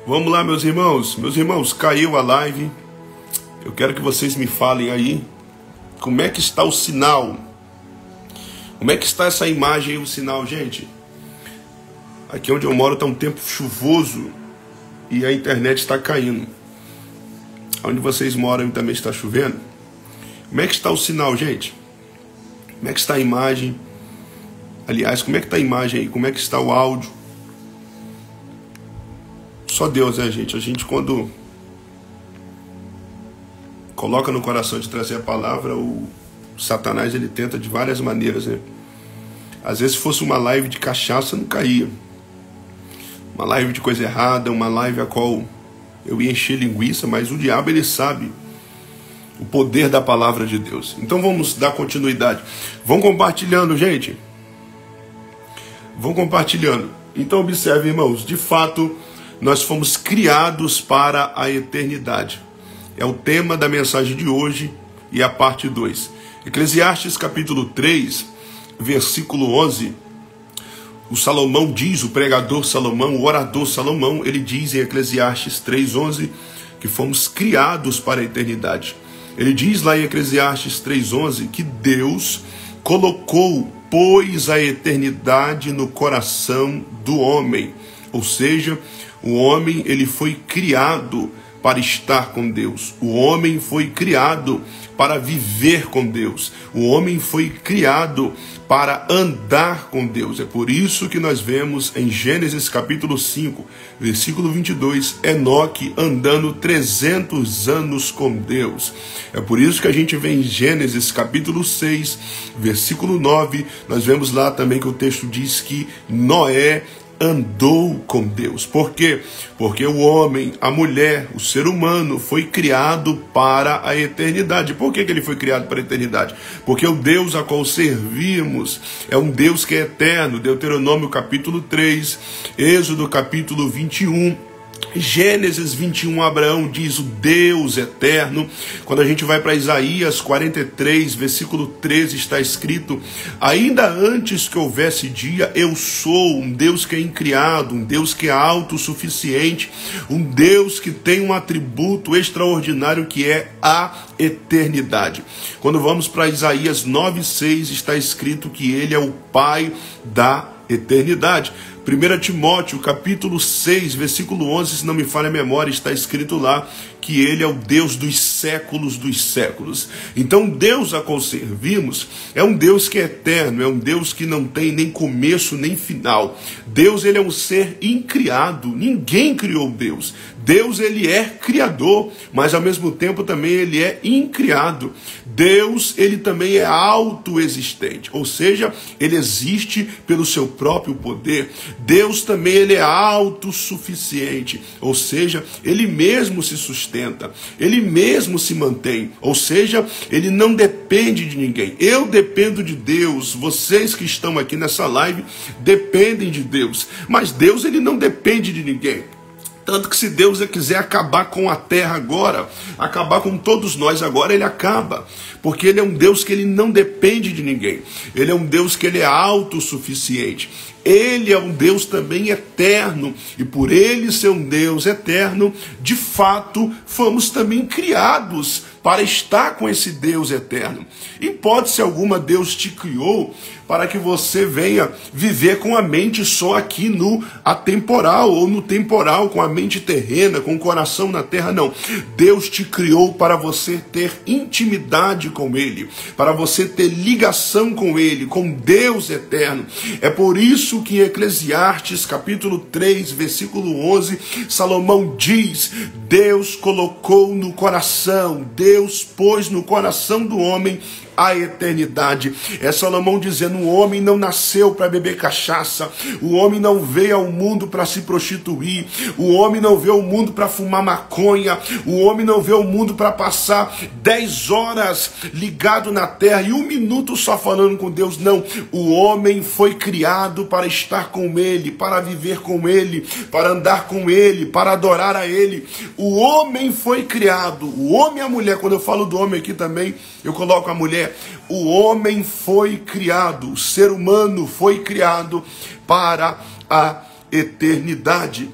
Vamos lá, meus irmãos. Meus irmãos, caiu a live. Eu quero que vocês me falem aí como é que está o sinal. Como é que está essa imagem e o sinal, gente? Aqui onde eu moro está um tempo chuvoso e a internet está caindo. Onde vocês moram também está chovendo. Como é que está o sinal, gente? Como é que está a imagem? Aliás, como é que está a imagem aí? Como é que está o áudio? Só Deus, né, gente? A gente, quando coloca no coração de trazer a palavra, o Satanás, ele tenta de várias maneiras, né? Às vezes, se fosse uma live de cachaça, não caía. Uma live de coisa errada, uma live a qual eu ia encher linguiça, mas o diabo, ele sabe o poder da palavra de Deus. Então, vamos dar continuidade. Vão compartilhando, gente. Vão compartilhando. Então, observe, irmãos, de fato, nós fomos criados para a eternidade. É o tema da mensagem de hoje e a parte 2. Eclesiastes capítulo 3, versículo 11. O Salomão diz, o pregador Salomão, o orador Salomão, ele diz em Eclesiastes 3:11 que fomos criados para a eternidade. Ele diz lá em Eclesiastes 3:11 que Deus colocou, pois, a eternidade no coração do homem. Ou seja, o homem, ele foi criado para estar com Deus. O homem foi criado para viver com Deus. O homem foi criado para andar com Deus. É por isso que nós vemos em Gênesis capítulo 5, versículo 22, Enoque andando 300 anos com Deus. É por isso que a gente vê em Gênesis capítulo 6, versículo 9, nós vemos lá também que o texto diz que Noé andou com Deus. Por quê? Porque o homem, a mulher, o ser humano foi criado para a eternidade. Por que ele foi criado para a eternidade? Porque o Deus a qual servimos é um Deus que é eterno. Deuteronômio capítulo 3, Êxodo capítulo 21, Gênesis 21, Abraão diz o Deus eterno. Quando a gente vai para Isaías 43, versículo 13, está escrito: ainda antes que houvesse dia, eu sou um Deus que é incriado, um Deus que é autossuficiente, um Deus que tem um atributo extraordinário que é a eternidade. Quando vamos para Isaías 9:6, está escrito que ele é o Pai da eternidade. 1 Timóteo, capítulo 6, versículo 11, se não me falha a memória, está escrito lá que ele é o Deus dos séculos. Então, Deus a qual servimos é um Deus que é eterno, é um Deus que não tem nem começo nem final. Deus, ele é um ser incriado, ninguém criou Deus. Deus, ele é criador, mas ao mesmo tempo também ele é incriado. Deus, ele também é autoexistente, ou seja, ele existe pelo seu próprio poder. Deus também, ele é autossuficiente, ou seja, ele mesmo se sustenta, ele mesmo se mantém, ou seja, ele não depende de ninguém. Eu dependo de Deus, vocês que estão aqui nessa live dependem de Deus, mas Deus, ele não depende de ninguém. Tanto que se Deus quiser acabar com a terra agora, acabar com todos nós agora, ele acaba. Porque ele é um Deus que ele não depende de ninguém. Ele é um Deus que ele é autossuficiente. Ele é um Deus também eterno. E por ele ser um Deus eterno, de fato, fomos também criados para estar com esse Deus eterno. Em hipótese alguma, Deus te criou para que você venha viver com a mente só aqui no atemporal ou no temporal, com a mente terrena, com o coração na terra, não. Deus te criou para você ter intimidade com Ele, para você ter ligação com Ele, com Deus eterno. É por isso que em Eclesiastes capítulo 3, versículo 11, Salomão diz: Deus colocou no coração, Deus pôs no coração do homem a eternidade. É Salomão dizendo: o homem não nasceu para beber cachaça, o homem não veio ao mundo para se prostituir, o homem não veio ao mundo para fumar maconha, o homem não veio ao mundo para passar 10 horas ligado na terra e 1 minuto só falando com Deus. Não, o homem foi criado para estar com Ele, para viver com Ele, para andar com Ele, para adorar a Ele. O homem foi criado, o homem e a mulher. Quando eu falo do homem aqui também, eu coloco a mulher. O homem foi criado, o ser humano foi criado para a eternidade.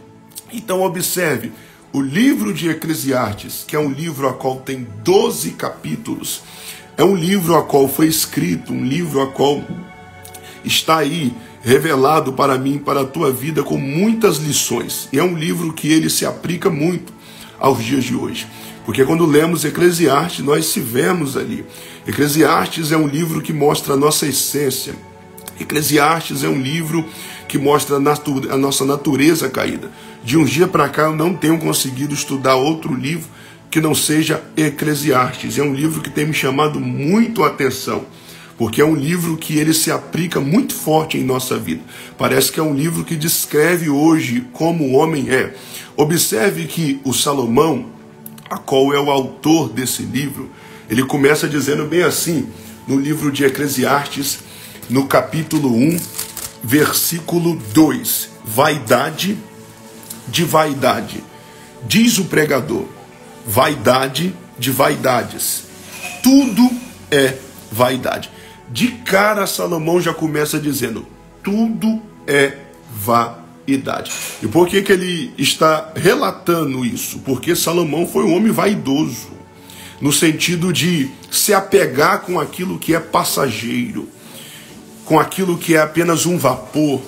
Então observe, o livro de Eclesiastes, que é um livro a qual tem 12 capítulos, é um livro a qual foi escrito, um livro a qual está aí revelado para mim e para a tua vida com muitas lições. E é um livro que ele se aplica muito aos dias de hoje. Porque quando lemos Eclesiastes, nós se vemos ali. Eclesiastes é um livro que mostra a nossa essência. Eclesiastes é um livro que mostra a nossa natureza caída. De um dia para cá eu não tenho conseguido estudar outro livro que não seja Eclesiastes. É um livro que tem me chamado muito a atenção, porque é um livro que ele se aplica muito forte em nossa vida. Parece que é um livro que descreve hoje como o homem é. Observe que o Salomão, a qual é o autor desse livro, ele começa dizendo bem assim, no livro de Eclesiastes, no capítulo 1, versículo 2, vaidade de vaidade. Diz o pregador, vaidade de vaidades. Tudo é vaidade. De cara, Salomão já começa dizendo, tudo é vaidade. E por que ele está relatando isso? Porque Salomão foi um homem vaidoso, no sentido de se apegar com aquilo que é passageiro, com aquilo que é apenas um vapor,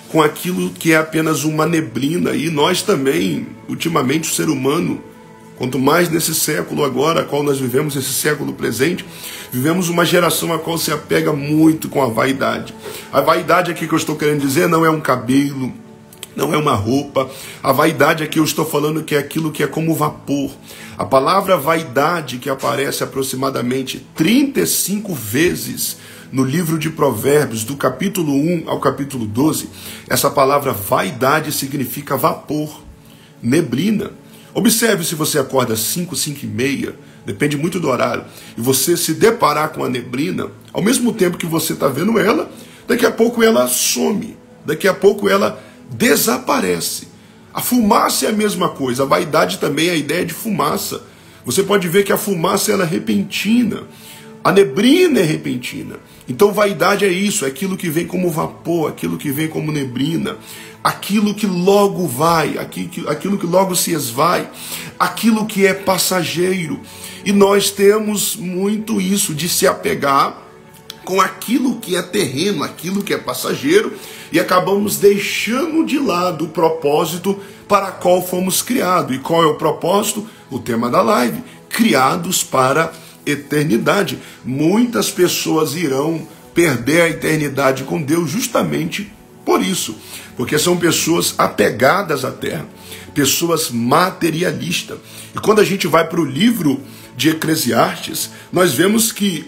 com aquilo que é apenas uma neblina. E nós também, ultimamente, o ser humano, quanto mais nesse século agora, a qual nós vivemos, esse século presente, vivemos uma geração a qual se apega muito com a vaidade. A vaidade aqui que eu estou querendo dizer não é um cabelo, não é uma roupa. A vaidade aqui eu estou falando que é aquilo que é como vapor. A palavra vaidade, que aparece aproximadamente 35 vezes no livro de Provérbios, do capítulo 1 ao capítulo 12, essa palavra vaidade significa vapor, neblina. Observe, se você acorda às 5, 5 e meia, depende muito do horário, e você se deparar com a neblina, ao mesmo tempo que você está vendo ela, daqui a pouco ela some, daqui a pouco ela desaparece. A fumaça é a mesma coisa, a vaidade também é a ideia de fumaça. Você pode ver que a fumaça ela é repentina, a neblina é repentina. Então vaidade é isso, é aquilo que vem como vapor, aquilo que vem como neblina, aquilo que logo vai, aquilo que logo se esvai, aquilo que é passageiro. E nós temos muito isso de se apegar com aquilo que é terreno, aquilo que é passageiro, e acabamos deixando de lado o propósito para qual fomos criados. E qual é o propósito? O tema da live, criados para eternidade. Muitas pessoas irão perder a eternidade com Deus justamente por isso, porque são pessoas apegadas à terra, pessoas materialistas. E quando a gente vai para o livro de Eclesiastes, nós vemos que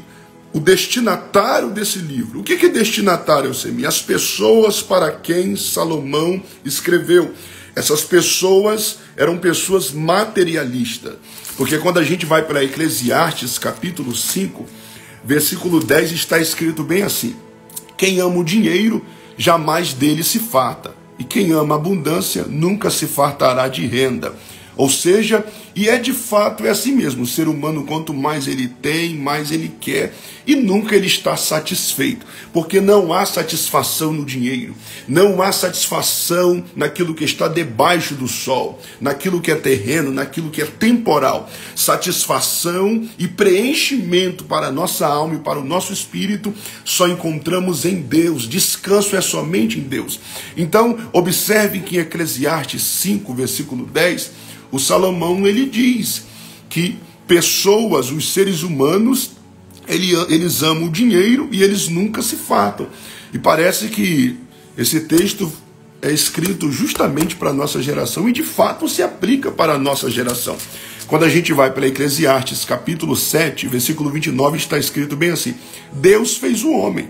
o destinatário desse livro, o que é destinatário, Alcemir? As pessoas para quem Salomão escreveu. Essas pessoas eram pessoas materialistas, porque quando a gente vai para Eclesiastes capítulo 5, versículo 10, está escrito bem assim: quem ama o dinheiro, jamais dele se farta, e quem ama a abundância, nunca se fartará de renda. Ou seja, e é de fato, é assim mesmo, o ser humano quanto mais ele tem, mais ele quer, e nunca ele está satisfeito, porque não há satisfação no dinheiro, não há satisfação naquilo que está debaixo do sol, naquilo que é terreno, naquilo que é temporal. Satisfação e preenchimento para a nossa alma e para o nosso espírito só encontramos em Deus, descanso é somente em Deus. Então, observe que em Eclesiastes 5, versículo 10, o Salomão ele diz que pessoas, os seres humanos, eles amam o dinheiro e eles nunca se fartam. E parece que esse texto é escrito justamente para a nossa geração e de fato se aplica para a nossa geração. Quando a gente vai para Eclesiastes capítulo 7, versículo 29, está escrito bem assim: Deus fez o homem,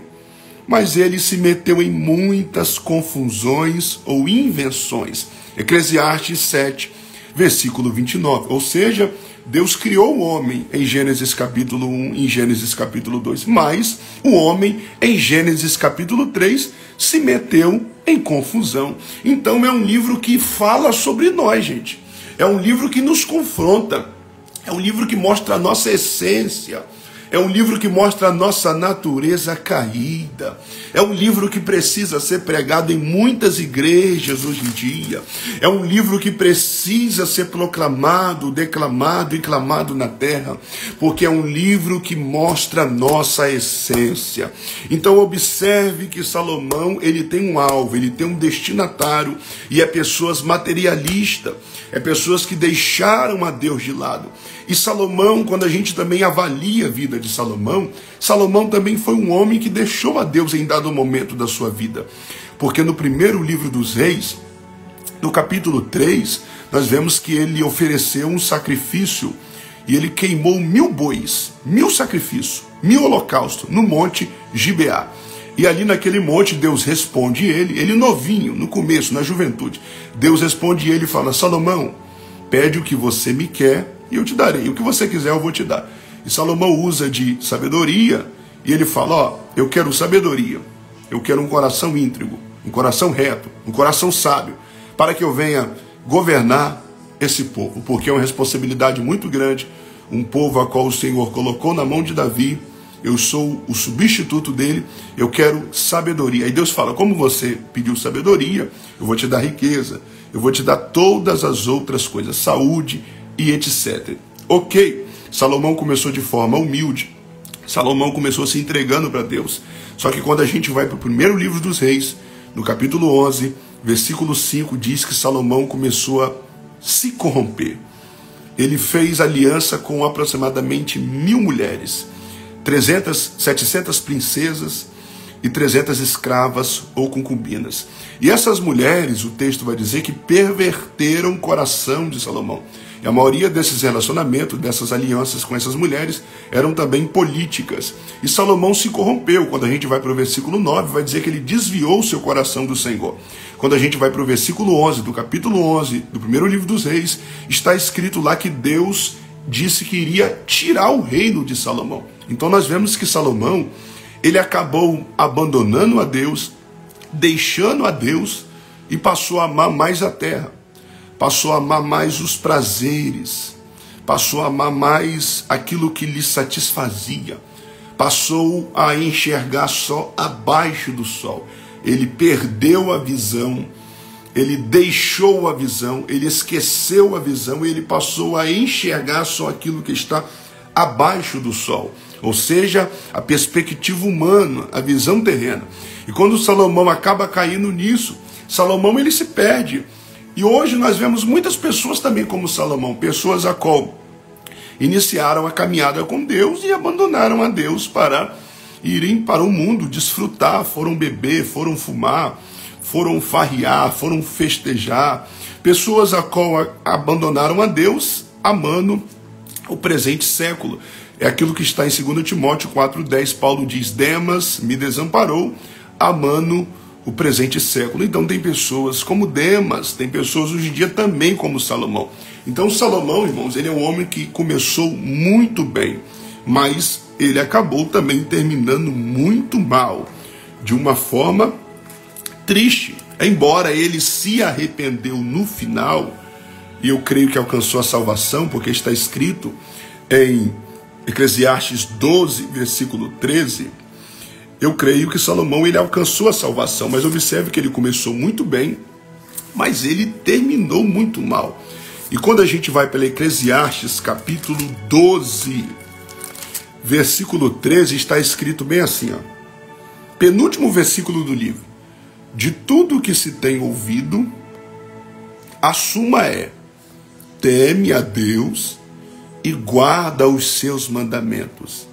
mas ele se meteu em muitas confusões ou invenções. Eclesiastes 7, versículo 29, ou seja, Deus criou o homem em Gênesis capítulo 1, em Gênesis capítulo 2, mas o homem em Gênesis capítulo 3 se meteu em confusão. Então é um livro que fala sobre nós, gente. É um livro que nos confronta, é um livro que mostra a nossa essência, É um livro que mostra a nossa natureza caída. É um livro que precisa ser pregado em muitas igrejas hoje em dia. É um livro que precisa ser proclamado, declamado e clamado na terra, porque é um livro que mostra a nossa essência. Então observe que Salomão, ele tem um alvo, ele tem um destinatário, e é pessoas materialistas, é pessoas que deixaram a Deus de lado. E Salomão, quando a gente também avalia a vida de Salomão, Salomão também foi um homem que deixou a Deus em dado momento da sua vida. Porque no primeiro livro dos Reis, no capítulo 3, nós vemos que ele ofereceu um sacrifício e ele queimou 1000 bois, 1000 sacrifícios, 1000 holocaustos no monte Gibeá. E ali naquele monte Deus responde ele novinho, no começo, na juventude, Deus responde ele e fala: Salomão, pede o que você me quer e eu te darei, o que você quiser eu vou te dar. E Salomão usa de sabedoria e ele fala: ó, eu quero sabedoria, eu quero um coração íntegro, um coração reto, um coração sábio, para que eu venha governar esse povo, porque é uma responsabilidade muito grande, um povo a qual o Senhor colocou na mão de Davi. Eu sou o substituto dele, eu quero sabedoria. Aí Deus fala: como você pediu sabedoria, eu vou te dar riqueza, eu vou te dar todas as outras coisas, saúde e etc. Ok, Salomão começou de forma humilde, Salomão começou se entregando para Deus. Só que quando a gente vai para o primeiro livro dos Reis, no capítulo 11, versículo 5, diz que Salomão começou a se corromper. Ele fez aliança com aproximadamente 1000 mulheres, 700 princesas e 300 escravas ou concubinas. E essas mulheres, o texto vai dizer que perverteram o coração de Salomão. E a maioria desses relacionamentos, dessas alianças com essas mulheres, eram também políticas. E Salomão se corrompeu. Quando a gente vai para o versículo 9, vai dizer que ele desviou o seu coração do Senhor. Quando a gente vai para o versículo 11, do capítulo 11, do primeiro livro dos Reis, está escrito lá que Deus disse que iria tirar o reino de Salomão. Então nós vemos que Salomão, ele acabou abandonando a Deus, deixando a Deus, e passou a amar mais a terra, passou a amar mais os prazeres, passou a amar mais aquilo que lhe satisfazia, passou a enxergar só abaixo do sol. Ele perdeu a visão, ele deixou a visão, ele esqueceu a visão e ele passou a enxergar só aquilo que está abaixo do sol. Ou seja, a perspectiva humana, a visão terrena. E quando Salomão acaba caindo nisso, Salomão ele se perde. E hoje nós vemos muitas pessoas também como Salomão, pessoas a qual iniciaram a caminhada com Deus e abandonaram a Deus para irem para o mundo, desfrutar, foram beber, foram fumar, foram farrear, foram festejar. Pessoas a qual abandonaram a Deus amando o presente século. É aquilo que está em 2 Timóteo 4,10, Paulo diz: Demas me desamparou, amando o presente século. Então tem pessoas como Demas, tem pessoas hoje em dia também como Salomão. Então Salomão, irmãos, ele é um homem que começou muito bem, mas ele acabou também terminando muito mal, de uma forma triste. Embora ele se arrependeu no final, e eu creio que alcançou a salvação, porque está escrito em Eclesiastes 12, versículo 13, eu creio que Salomão ele alcançou a salvação, mas observe que ele começou muito bem, mas ele terminou muito mal. E quando a gente vai para Eclesiastes capítulo 12, versículo 13, está escrito bem assim, ó, penúltimo versículo do livro: de tudo que se tem ouvido, a suma é: teme a Deus e guarda os seus mandamentos,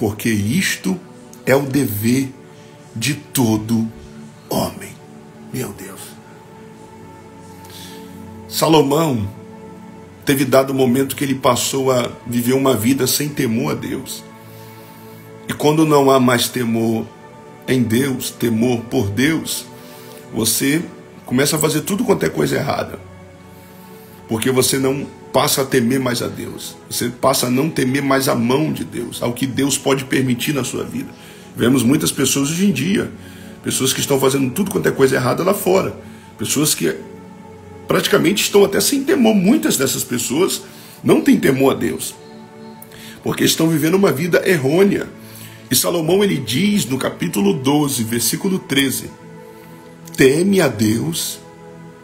porque isto é o dever de todo homem. Meu Deus. Salomão teve dado momento que ele passou a viver uma vida sem temor a Deus. E quando não há mais temor em Deus, temor por Deus, você começa a fazer tudo quanto é coisa errada. Porque você não passa a temer mais a Deus. Você passa a não temer mais a mão de Deus, ao que Deus pode permitir na sua vida. Vemos muitas pessoas hoje em dia, pessoas que estão fazendo tudo quanto é coisa errada lá fora. Pessoas que praticamente estão até sem temor. Muitas dessas pessoas não têm temor a Deus. porque estão vivendo uma vida errônea. E Salomão, ele diz no capítulo 12, versículo 13: teme a Deus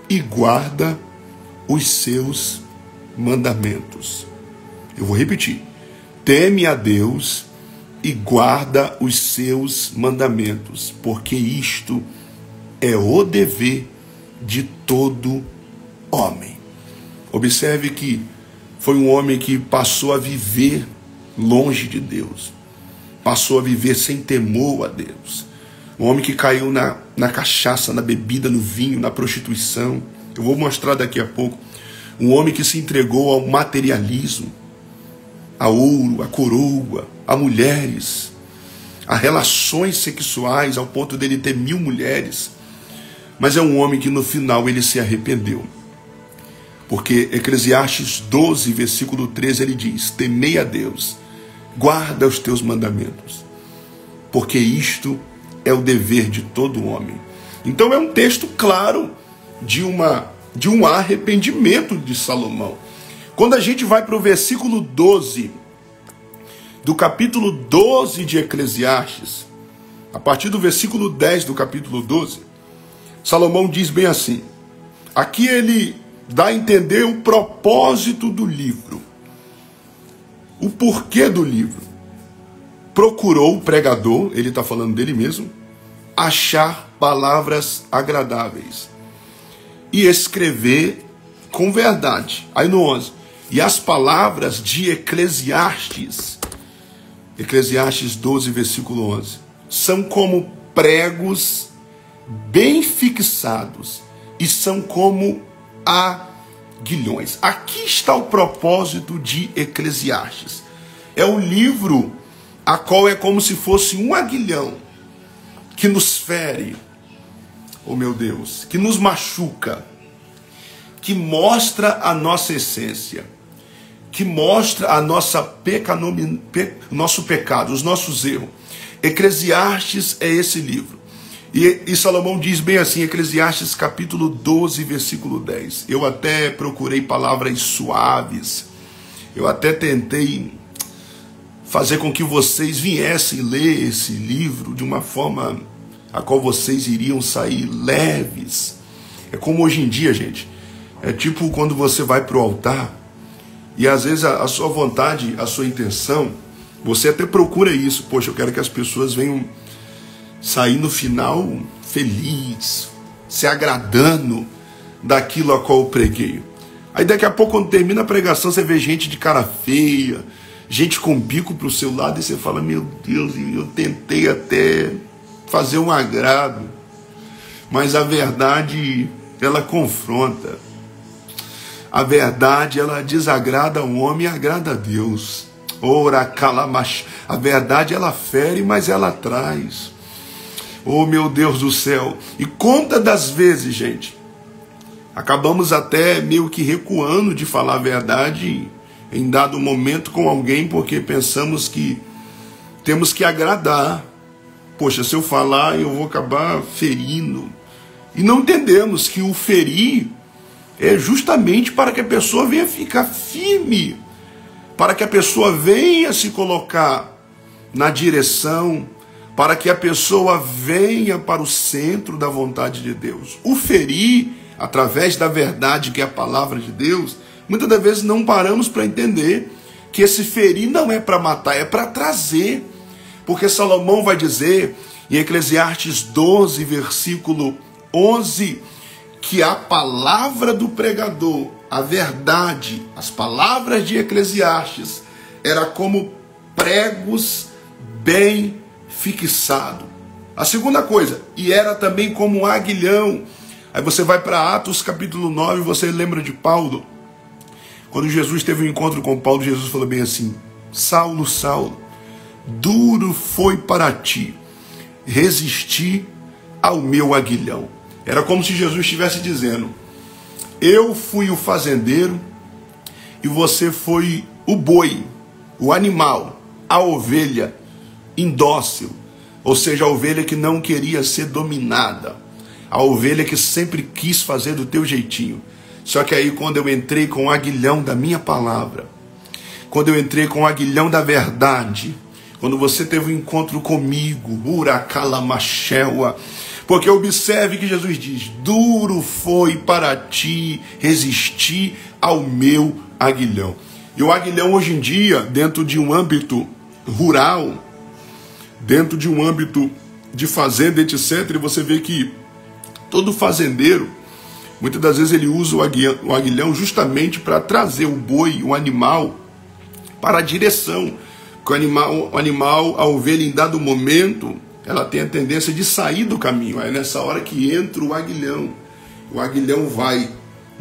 e guarda os seus mandamentos. Eu vou repetir: teme a Deus e guarda os seus mandamentos, porque isto é o dever de todo homem. Observe que foi um homem que passou a viver longe de Deus, passou a viver sem temor a Deus. Um homem que caiu na cachaça, na bebida, no vinho, na prostituição. Eu vou mostrar daqui a pouco. Um homem que se entregou ao materialismo, a ouro, a coroa, a mulheres, a relações sexuais, ao ponto dele ter 1000 mulheres. Mas é um homem que no final ele se arrependeu. Porque Eclesiastes 12, versículo 13, ele diz: temei a Deus, guarda os teus mandamentos, porque isto é o dever de todo homem. Então é um texto claro de um arrependimento de Salomão. Quando a gente vai para o versículo 12, do capítulo 12 de Eclesiastes, a partir do versículo 10 do capítulo 12, Salomão diz bem assim. Aqui ele dá a entender o propósito do livro, o porquê do livro. Procurou o pregador, ele está falando dele mesmo, achar palavras agradáveis e escrever com verdade. Aí no 11, e as palavras de Eclesiastes, Eclesiastes 12, versículo 11, são como pregos bem fixados e são como aguilhões. Aqui está o propósito de Eclesiastes. É um livro a qual é como se fosse um aguilhão que nos fere, oh meu Deus, que nos machuca, que mostra a nossa essência, que mostra a nossa nosso pecado, os nossos erros. Eclesiastes é esse livro. E Salomão diz bem assim, Eclesiastes capítulo 12, versículo 10. Eu até procurei palavras suaves, eu até tentei fazer com que vocês viessem ler esse livro de uma forma a qual vocês iriam sair leves. É como hoje em dia, gente. É tipo quando você vai para o altar e às vezes a sua vontade, a sua intenção, você até procura isso. Poxa, eu quero que as pessoas venham sair no final feliz, se agradando daquilo a qual eu preguei. Aí daqui a pouco, quando termina a pregação, você vê gente de cara feia, gente com bico para o seu lado, e você fala, meu Deus, eu tentei até fazer um agrado, mas a verdade, ela confronta. A verdade, ela desagrada o homem e agrada a Deus. Ora, calamash. A verdade, ela fere, mas ela traz. Oh, meu Deus do céu. E conta das vezes, gente, acabamos até meio que recuando de falar a verdade em dado momento com alguém, porque pensamos que temos que agradar. Poxa, se eu falar, eu vou acabar ferindo. E não entendemos que o ferir é justamente para que a pessoa venha ficar firme, para que a pessoa venha se colocar na direção, para que a pessoa venha para o centro da vontade de Deus. O ferir, através da verdade que é a palavra de Deus, muitas das vezes não paramos para entender que esse ferir não é para matar, é para trazer. Porque Salomão vai dizer em Eclesiastes 12, versículo 11, que a palavra do pregador, a verdade, as palavras de Eclesiastes, era como pregos bem fixados. A segunda coisa, e era também como um aguilhão. Aí você vai para Atos capítulo 9, você lembra de Paulo. Quando Jesus teve um encontro com Paulo, Jesus falou bem assim, Saulo, Saulo, duro foi para ti resistir ao meu aguilhão. Era como se Jesus estivesse dizendo, eu fui o fazendeiro e você foi o boi, o animal, a ovelha indócil, ou seja, a ovelha que não queria ser dominada, a ovelha que sempre quis fazer do teu jeitinho. Só que aí quando eu entrei com o aguilhão da minha palavra, quando eu entrei com o aguilhão da verdade, quando você teve um encontro comigo, Uracalamashewa, porque observe que Jesus diz: duro foi para ti resistir ao meu aguilhão. E o aguilhão hoje em dia, dentro de um âmbito rural, dentro de um âmbito de fazenda, etc., e você vê que todo fazendeiro, muitas das vezes ele usa o aguilhão justamente para trazer o boi, o animal, para a direção. Porque o animal, a ovelha, em dado momento, ela tem a tendência de sair do caminho. É nessa hora que entra o aguilhão. O aguilhão vai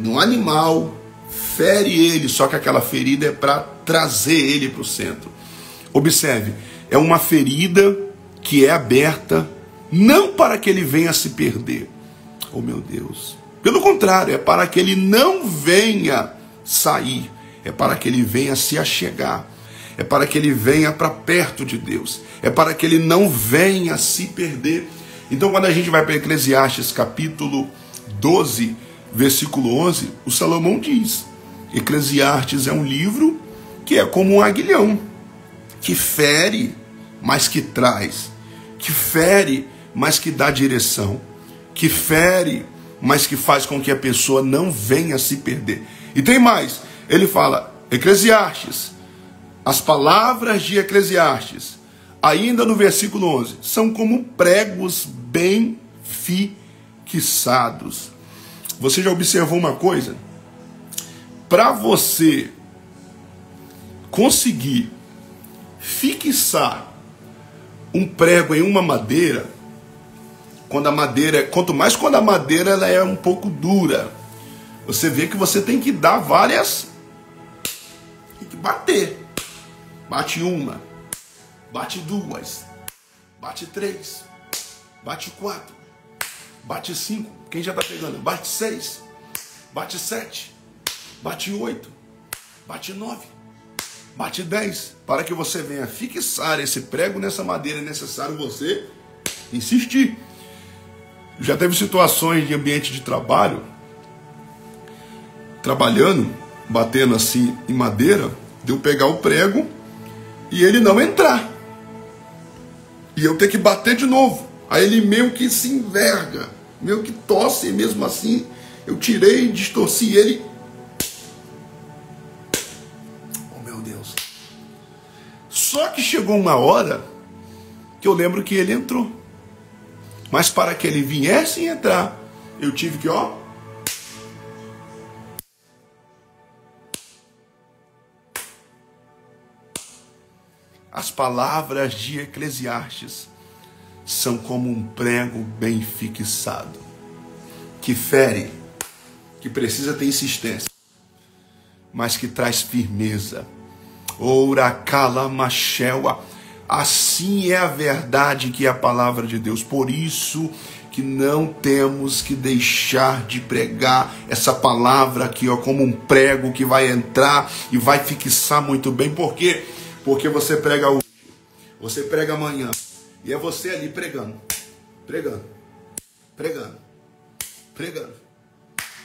no animal, fere ele, só que aquela ferida é para trazer ele para o centro. Observe, é uma ferida que é aberta, não para que ele venha se perder. Oh meu Deus! Pelo contrário, é para que ele não venha sair, é para que ele venha se achegar, é para que ele venha para perto de Deus, é para que ele não venha se perder. Então, quando a gente vai para Eclesiastes capítulo 12, versículo 11, o Salomão diz: Eclesiastes é um livro que é como um aguilhão, que fere, mas que traz, que fere, mas que dá direção, que fere, mas que faz com que a pessoa não venha se perder. E tem mais, ele fala, Eclesiastes, as palavras de Eclesiastes, ainda no versículo 11, são como pregos bem fixados. Você já observou uma coisa? Para você conseguir fixar um prego em uma madeira, quanto mais quando a madeira ela é um pouco dura, você vê que você tem que dar várias, tem que bater. Bate uma, bate duas, bate três, bate quatro, bate cinco, quem já está pegando? Bate seis, bate sete, bate oito, bate nove, bate 10. Para que você venha fixar esse prego nessa madeira, é necessário você insistir. Já teve situações de ambiente de trabalho, trabalhando, batendo assim em madeira, de eu pegar o prego e ele não entrar. E eu ter que bater de novo. Aí ele meio que se enverga, meio que tosse, e mesmo assim eu tirei, distorci ele. Oh meu Deus. Só que chegou uma hora que eu lembro que ele entrou. Mas para que ele viesse entrar, eu tive que, As palavras de Eclesiastes são como um prego bem fixado, que fere, que precisa ter insistência, mas que traz firmeza. Uracalamashewa. Assim é a verdade que é a palavra de Deus. Por isso que não temos que deixar de pregar essa palavra aqui, como um prego que vai entrar e vai fixar muito bem. Por quê? Porque você prega hoje, você prega amanhã, e é você ali pregando, pregando, pregando, pregando,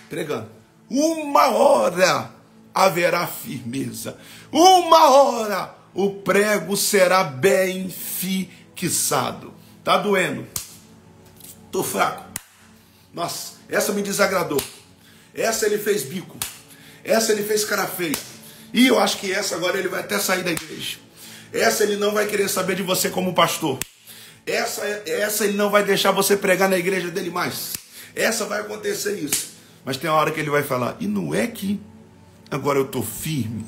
pregando. Uma hora haverá firmeza, uma hora o prego será bem fixado. Tá doendo, tô fraco, nossa, essa me desagradou, essa ele fez bico, essa ele fez cara feia. E eu acho que essa agora ele vai até sair da igreja. Essa ele não vai querer saber de você como pastor. Essa ele não vai deixar você pregar na igreja dele mais. Essa vai acontecer isso. Mas tem uma hora que ele vai falar, e não é que agora eu estou firme.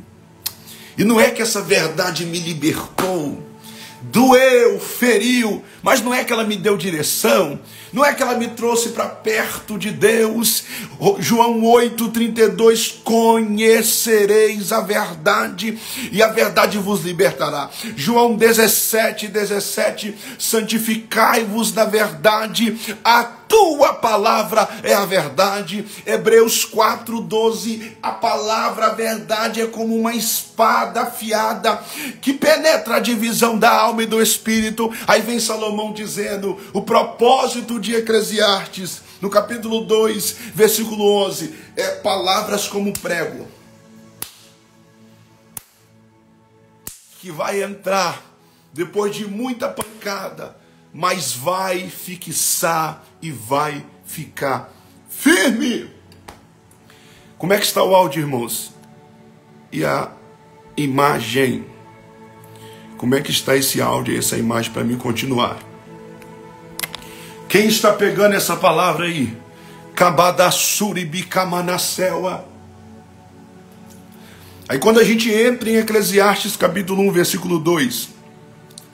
E não é que essa verdade me libertou. Doeu, feriu, mas não é que ela me deu direção, não é que ela me trouxe para perto de Deus. João 8:32, conhecereis a verdade e a verdade vos libertará. João 17:17, santificai-vos na verdade, a tua palavra é a verdade. Hebreus 4:12, a palavra, a verdade é como uma espada afiada que penetra a divisão da alma e do espírito. Aí vem Salomão dizendo, o propósito de Eclesiastes, no capítulo 2, versículo 11, é palavras como prego. que vai entrar depois de muita pancada, mas vai fixar e vai ficar firme. Como é que está o áudio, irmãos? E a imagem? Como é que está esse áudio e essa imagem para mim continuar? Quem está pegando essa palavra aí? Kabadasuribikamanassewa. Aí quando a gente entra em Eclesiastes capítulo 1, versículo 2,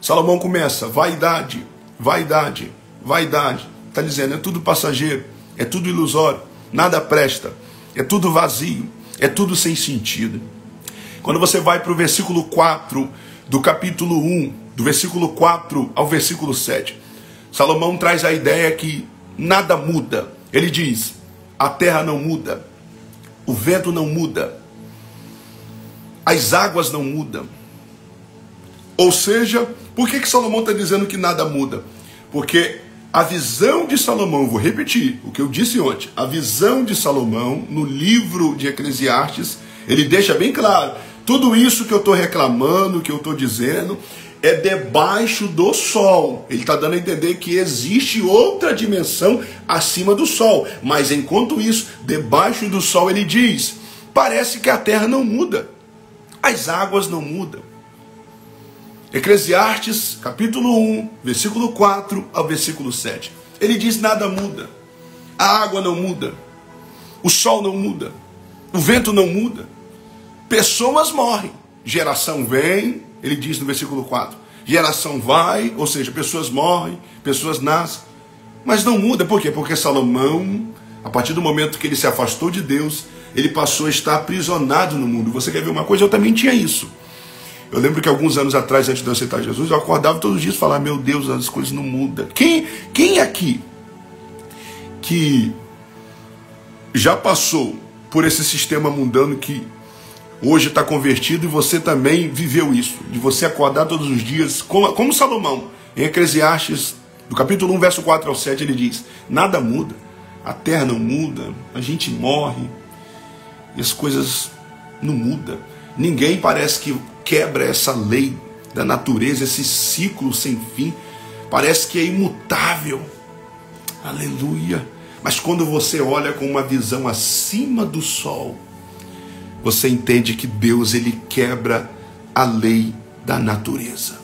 Salomão começa: vaidade, vaidade, vaidade. Está dizendo, é tudo passageiro, é tudo ilusório, nada presta, é tudo vazio, é tudo sem sentido. Quando você vai para o versículo 4 do capítulo 1, do versículo 4 ao versículo 7, Salomão traz a ideia que nada muda. Ele diz, a terra não muda, o vento não muda, as águas não mudam. Ou seja, por que Salomão está dizendo que nada muda? Porque a visão de Salomão, vou repetir o que eu disse ontem, a visão de Salomão no livro de Eclesiastes, ele deixa bem claro, tudo isso que eu estou reclamando, que eu estou dizendo, é debaixo do sol. Ele está dando a entender que existe outra dimensão acima do sol, mas enquanto isso, debaixo do sol, ele diz, parece que a terra não muda, as águas não mudam. Eclesiastes, capítulo 1, versículo 4 ao versículo 7. Ele diz, nada muda. A água não muda. O sol não muda. O vento não muda. Pessoas morrem. Geração vem, ele diz no versículo 4. Geração vai, ou seja, pessoas morrem, pessoas nascem. Mas não muda, por quê? Porque Salomão, a partir do momento que ele se afastou de Deus, ele passou a estar aprisionado no mundo. Você quer ver uma coisa? Eu também tinha isso. Eu lembro que alguns anos atrás, antes de eu aceitar Jesus, eu acordava todos os dias e falava, meu Deus, as coisas não mudam. Quem aqui que já passou por esse sistema mundano que hoje está convertido e você também viveu isso, de você acordar todos os dias, como Salomão, em Eclesiastes, no capítulo 1, verso 4 ao 7, ele diz, nada muda, a terra não muda, a gente morre, e as coisas não mudam. Ninguém parece que quebra essa lei da natureza, esse ciclo sem fim. Parece que é imutável. Aleluia. Mas quando você olha com uma visão acima do sol, você entende que Deus, ele quebra a lei da natureza.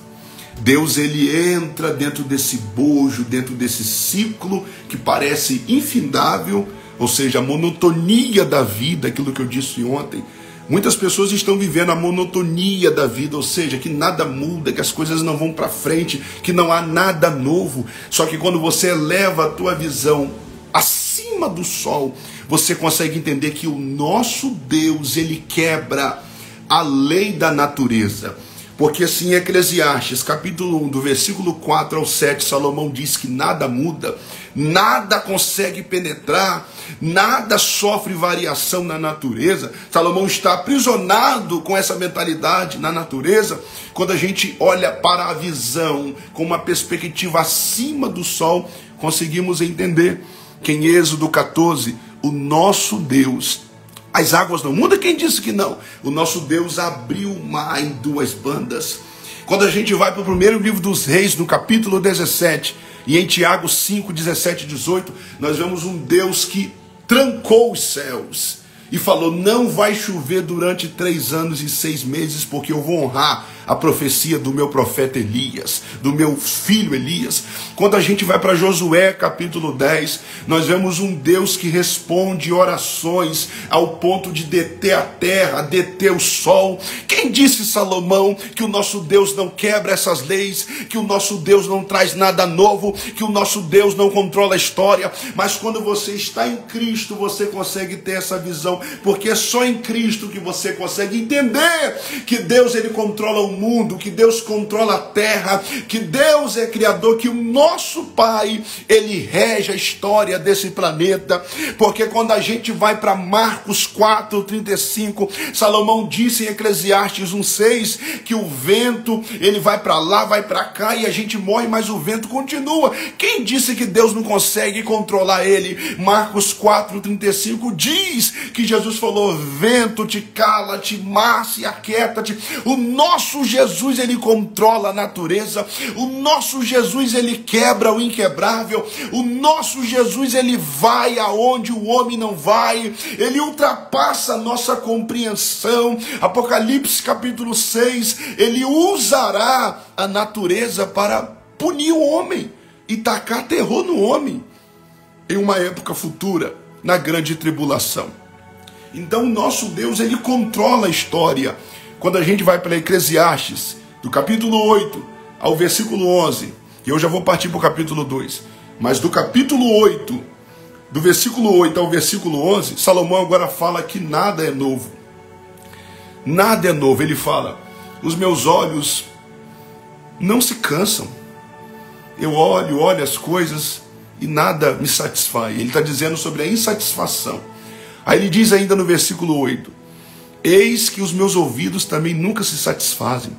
Deus, ele entra dentro desse bojo, dentro desse ciclo que parece infindável, ou seja, a monotonia da vida, aquilo que eu disse ontem. Muitas pessoas estão vivendo a monotonia da vida, ou seja, que nada muda, que as coisas não vão para frente, que não há nada novo. Só que quando você eleva a tua visão acima do sol, você consegue entender que o nosso Deus, ele quebra a lei da natureza. Porque assim, em Eclesiastes, capítulo 1, do versículo 4 ao 7, Salomão diz que nada muda, nada consegue penetrar, nada sofre variação na natureza. Salomão está aprisionado com essa mentalidade na natureza. Quando a gente olha para a visão com uma perspectiva acima do sol, conseguimos entender que em Êxodo 14, o nosso Deus, as águas não mudam? Quem disse que não? O nosso Deus abriu o mar em duas bandas. Quando a gente vai para o primeiro livro dos Reis, no capítulo 17, e em Tiago 5, 17 e 18, nós vemos um Deus que trancou os céus e falou, não vai chover durante 3 anos e 6 meses, porque eu vou honrar a profecia do meu profeta Elias, do meu filho Elias. Quando a gente vai para Josué capítulo 10, nós vemos um Deus que responde orações ao ponto de deter a terra, deter o sol. Quem disse, Salomão, que o nosso Deus não quebra essas leis, que o nosso Deus não traz nada novo, que o nosso Deus não controla a história? Mas quando você está em Cristo, você consegue ter essa visão, porque é só em Cristo que você consegue entender que Deus, ele controla o mundo, que Deus controla a terra, que Deus é criador, que o nosso Pai, ele rege a história desse planeta. Porque quando a gente vai para Marcos 4:35, Salomão disse em Eclesiastes 1:6 que o vento, ele vai para lá, vai para cá e a gente morre, mas o vento continua. Quem disse que Deus não consegue controlar ele? Marcos 4:35 diz que Jesus falou, vento, te cala-te, mar, se aquieta-te. O nosso nosso Jesus, ele controla a natureza. O nosso Jesus, ele quebra o inquebrável. O nosso Jesus, ele vai aonde o homem não vai. Ele ultrapassa a nossa compreensão. Apocalipse capítulo 6, ele usará a natureza para punir o homem e tacar terror no homem em uma época futura, na grande tribulação. Então o nosso Deus, ele controla a história. Quando a gente vai para Eclesiastes, do capítulo 8 ao versículo 11, e eu já vou partir para o capítulo 2, mas do capítulo 8, do versículo 8 ao versículo 11, Salomão agora fala que nada é novo. Nada é novo. Ele fala: os meus olhos não se cansam. Eu olho as coisas e nada me satisfaz. Ele está dizendo sobre a insatisfação. Aí ele diz ainda no versículo 8: eis que os meus ouvidos também nunca se satisfazem.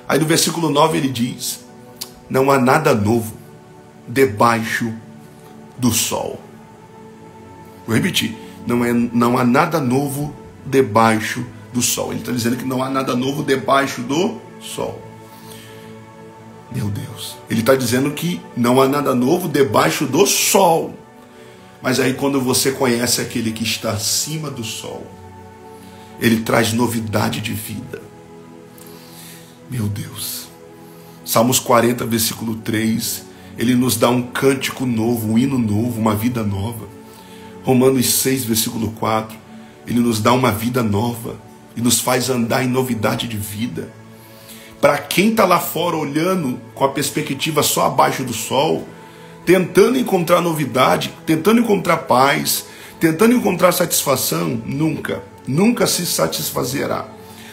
Aí no versículo 9 ele diz: não há nada novo debaixo do sol. Vou repetir: não há nada novo debaixo do sol. Ele está dizendo que não há nada novo debaixo do sol. Meu Deus, ele está dizendo que não há nada novo debaixo do sol. Mas aí quando você conhece aquele que está acima do sol, ele traz novidade de vida. Meu Deus. Salmos 40, versículo 3, ele nos dá um cântico novo, um hino novo, uma vida nova. Romanos 6, versículo 4, ele nos dá uma vida nova e nos faz andar em novidade de vida. Para quem está lá fora olhando com a perspectiva só abaixo do sol, tentando encontrar novidade, tentando encontrar paz, tentando encontrar satisfação, nunca se satisfazerá.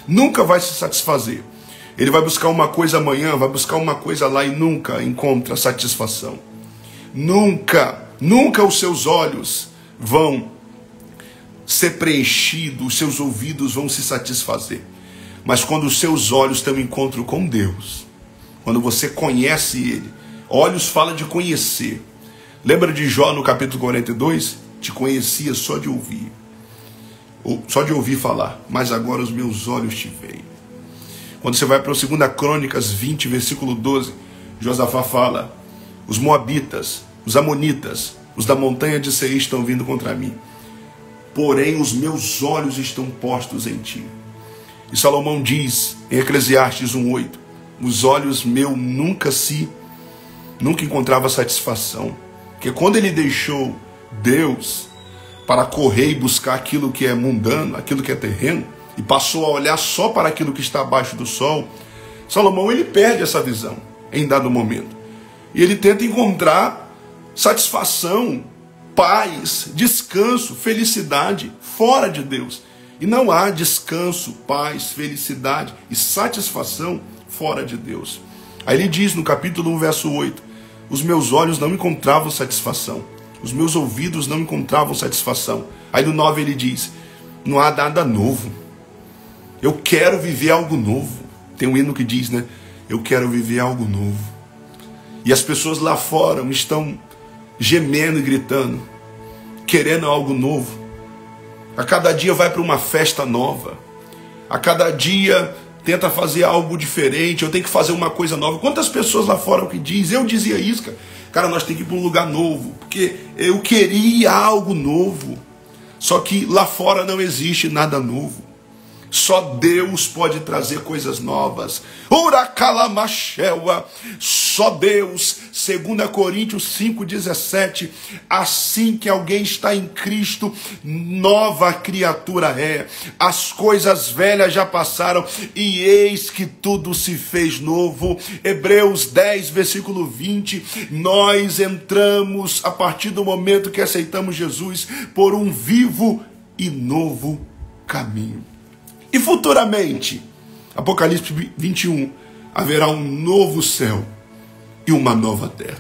Nunca vai se satisfazer. Ele vai buscar uma coisa amanhã, vai buscar uma coisa lá e nunca encontra satisfação. Nunca os seus olhos vão ser preenchidos, os seus ouvidos vão se satisfazer. Mas quando os seus olhos têm um encontro com Deus, quando você conhece Ele, olhos fala de conhecer. Lembra de Jó no capítulo 42? Te conhecia só de ouvir. Só de ouvir falar. Mas agora os meus olhos te veem. Quando você vai para o 2 Crônicas 20, versículo 12, Josafá fala: os moabitas, os amonitas, os da montanha de Seir estão vindo contra mim. Porém os meus olhos estão postos em ti. E Salomão diz em Eclesiastes 1:8: os olhos meus nunca encontrava satisfação. Porque quando ele deixou Deus para correr e buscar aquilo que é mundano, aquilo que é terreno, e passou a olhar só para aquilo que está abaixo do sol, Salomão ele perde essa visão em dado momento. E ele tenta encontrar satisfação, paz, descanso, felicidade fora de Deus. E não há descanso, paz, felicidade e satisfação fora de Deus. Aí ele diz no capítulo 1, verso 8: os meus olhos não encontravam satisfação, os meus ouvidos não encontravam satisfação. Aí no 9 ele diz: não há nada novo. Eu quero viver algo novo. Tem um hino que diz, né? Eu quero viver algo novo. E as pessoas lá fora estão gemendo e gritando, querendo algo novo. A cada dia vai para uma festa nova. A cada dia tenta fazer algo diferente. Eu tenho que fazer uma coisa nova. Quantas pessoas lá fora que dizem? Eu dizia isso, cara. Cara, nós temos que ir para um lugar novo, porque eu queria algo novo. Só que lá fora não existe nada novo. Só Deus pode trazer coisas novas. Só Deus. 2 Coríntios 5,17. Assim que alguém está em Cristo, nova criatura é. As coisas velhas já passaram e eis que tudo se fez novo. Hebreus 10, versículo 20. Nós entramos, a partir do momento que aceitamos Jesus, por um vivo e novo caminho. E futuramente, Apocalipse 21, haverá um novo céu e uma nova terra.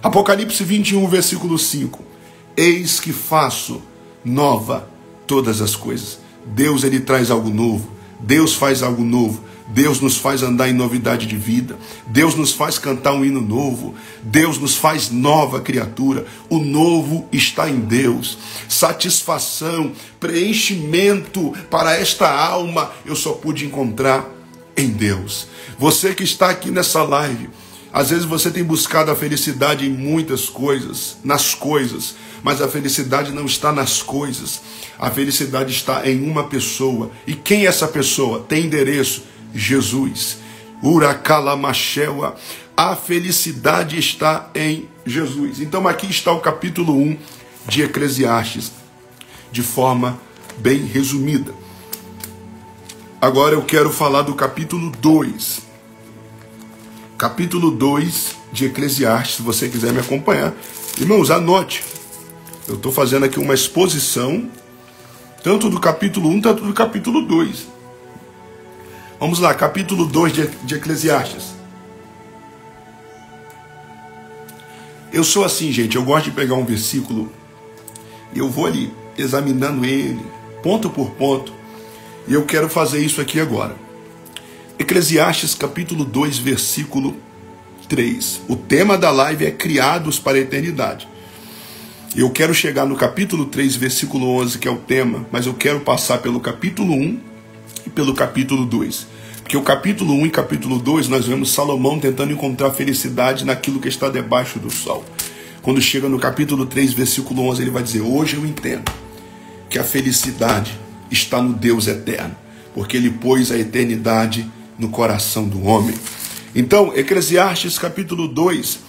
Apocalipse 21, versículo 5. Eis que faço nova todas as coisas. Deus, ele traz algo novo. Deus faz algo novo. Deus nos faz andar em novidade de vida. Deus nos faz cantar um hino novo. Deus nos faz nova criatura. O novo está em Deus. Satisfação, preenchimento para esta alma eu só pude encontrar em Deus. Você que está aqui nessa live, às vezes você tem buscado a felicidade em muitas coisas, nas coisas, mas a felicidade não está nas coisas. A felicidade está em uma pessoa. E quem é essa pessoa? Tem endereço: Jesus. Uracalamashewa. A felicidade está em Jesus. Então aqui está o capítulo 1 de Eclesiastes, de forma bem resumida. Agora eu quero falar do capítulo 2. Capítulo 2 de Eclesiastes, se você quiser me acompanhar. Irmãos, anote. Eu estou fazendo aqui uma exposição, tanto do capítulo 1, tanto do capítulo 2. Vamos lá, capítulo 2 de Eclesiastes. Eu sou assim, gente, eu gosto de pegar um versículo e eu vou ali, examinando ele, ponto por ponto, e eu quero fazer isso aqui agora. Eclesiastes capítulo 2, versículo 3. O tema da live é criados para a eternidade. Eu quero chegar no capítulo 3, versículo 11, que é o tema, mas eu quero passar pelo capítulo 1 e pelo capítulo 2. Porque o capítulo 1 e capítulo 2 nós vemos Salomão tentando encontrar felicidade naquilo que está debaixo do sol. Quando chega no capítulo 3, versículo 11, ele vai dizer: hoje eu entendo que a felicidade está no Deus eterno, porque ele pôs a eternidade no coração do homem. Então, Eclesiastes capítulo 2,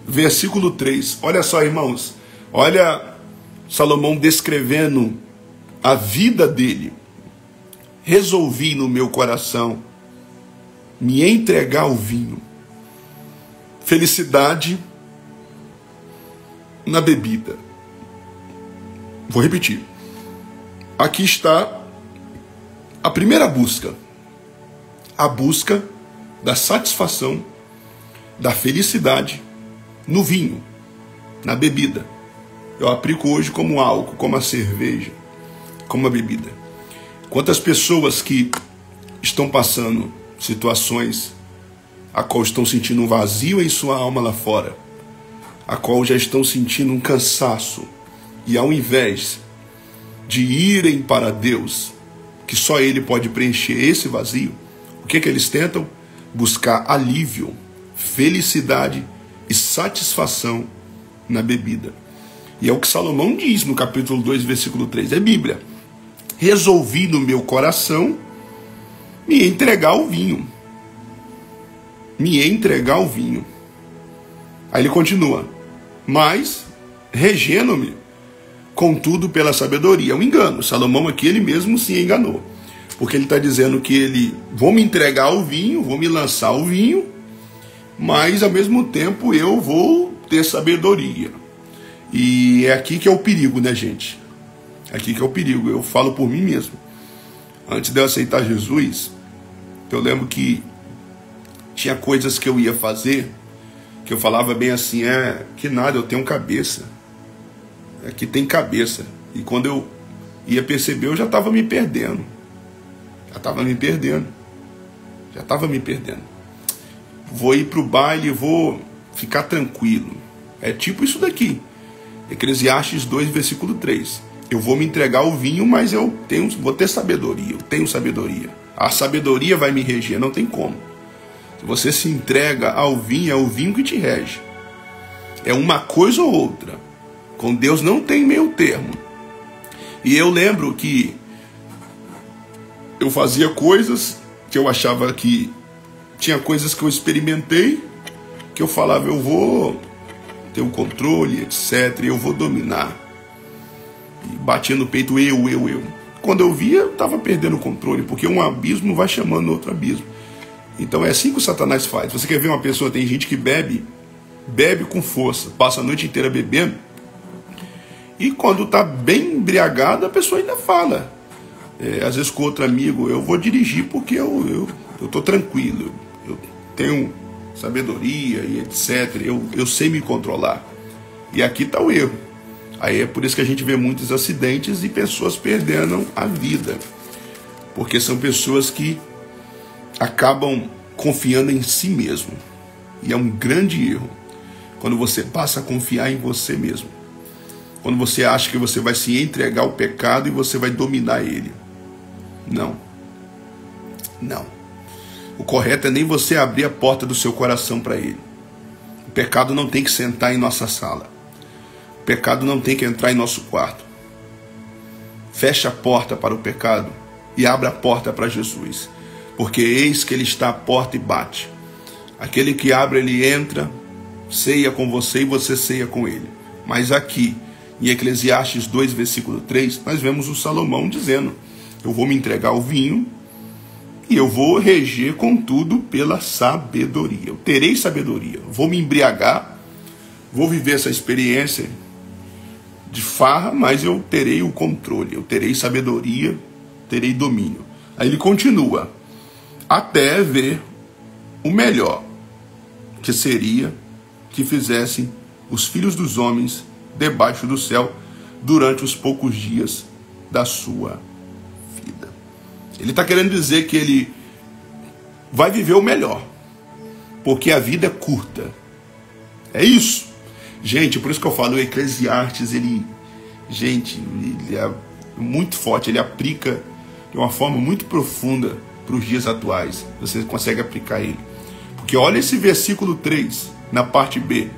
versículo 3. Olha só, irmãos. Olha Salomão descrevendo a vida dele. Resolvi no meu coração me entregar ao vinho. Felicidade na bebida. Vou repetir. Aqui está a primeira busca. A busca da satisfação, da felicidade no vinho, na bebida. Eu aplico hoje como álcool, como a cerveja, como a bebida. Quantas pessoas que estão passando situações a qual estão sentindo um vazio em sua alma lá fora, a qual já estão sentindo um cansaço, e ao invés de irem para Deus, que só Ele pode preencher esse vazio, o que eles tentam? Buscar alívio, felicidade e satisfação na bebida. E é o que Salomão diz no capítulo 2, versículo 3, é Bíblia. Resolvi no meu coração me entregar ao vinho. Me entregar ao vinho. Aí ele continua: mas regeno-me, contudo, pela sabedoria. É um engano. Salomão aqui, ele mesmo se enganou. Porque ele está dizendo que vou me entregar ao vinho, vou me lançar ao vinho, mas ao mesmo tempo eu vou ter sabedoria. E é aqui que é o perigo, né, gente? É aqui que é o perigo. Eu falo por mim mesmo. Antes de eu aceitar Jesus, eu lembro que tinha coisas que eu ia fazer, que eu falava bem assim: que nada, eu tenho cabeça. Aqui tem cabeça. E quando eu ia perceber, eu já estava me perdendo. Já estava me perdendo. Vou ir para o baile, vou ficar tranquilo. É tipo isso daqui. Eclesiastes 2, versículo 3. Eu vou me entregar ao vinho, mas vou ter sabedoria. Eu tenho sabedoria. A sabedoria vai me reger, não tem como. Se você se entrega ao vinho, é o vinho que te rege. É uma coisa ou outra. Com Deus não tem meio termo. E eu lembro que eu fazia coisas que eu achava que... Tinha coisas que eu experimentei, que eu falava: eu vou ter o controle, etc. E eu vou dominar. E batia no peito: eu. Quando eu via, eu estava perdendo o controle, porque um abismo vai chamando outro abismo. Então é assim que o Satanás faz. Você quer ver uma pessoa, tem gente que bebe com força, passa a noite inteira bebendo, e quando está bem embriagado, a pessoa ainda fala. Às vezes com outro amigo: eu vou dirigir porque eu estou tranquilo, eu tenho sabedoria e etc. Eu sei me controlar. E aqui está o erro. Aí é por isso que a gente vê muitos acidentes e pessoas perdendo a vida. Porque são pessoas que acabam confiando em si mesmo. E é um grande erro quando você passa a confiar em você mesmo. Quando você acha que você vai se entregar ao pecado e você vai dominar ele. Não. O correto é nem você abrir a porta do seu coração para ele. O pecado não tem que sentar em nossa sala. O pecado não tem que entrar em nosso quarto. Feche a porta para o pecado e abra a porta para Jesus. Porque eis que ele está à porta e bate. Aquele que abre, ele entra, ceia com você e você ceia com ele. Mas aqui, em Eclesiastes 2, versículo 3, nós vemos o Salomão dizendo: eu vou me entregar ao vinho e eu vou reger contudo pela sabedoria. Eu terei sabedoria, vou me embriagar, vou viver essa experiência de farra, mas eu terei o controle, eu terei sabedoria, terei domínio. Aí ele continua: até ver o melhor, que seria que fizessem os filhos dos homens debaixo do céu durante os poucos dias da sua vida. Ele está querendo dizer que ele vai viver o melhor, porque a vida é curta. É isso. Gente, por isso que eu falo, o Eclesiastes, ele é muito forte, ele aplica de uma forma muito profunda para os dias atuais. Você consegue aplicar ele. Porque olha esse versículo 3, na parte B.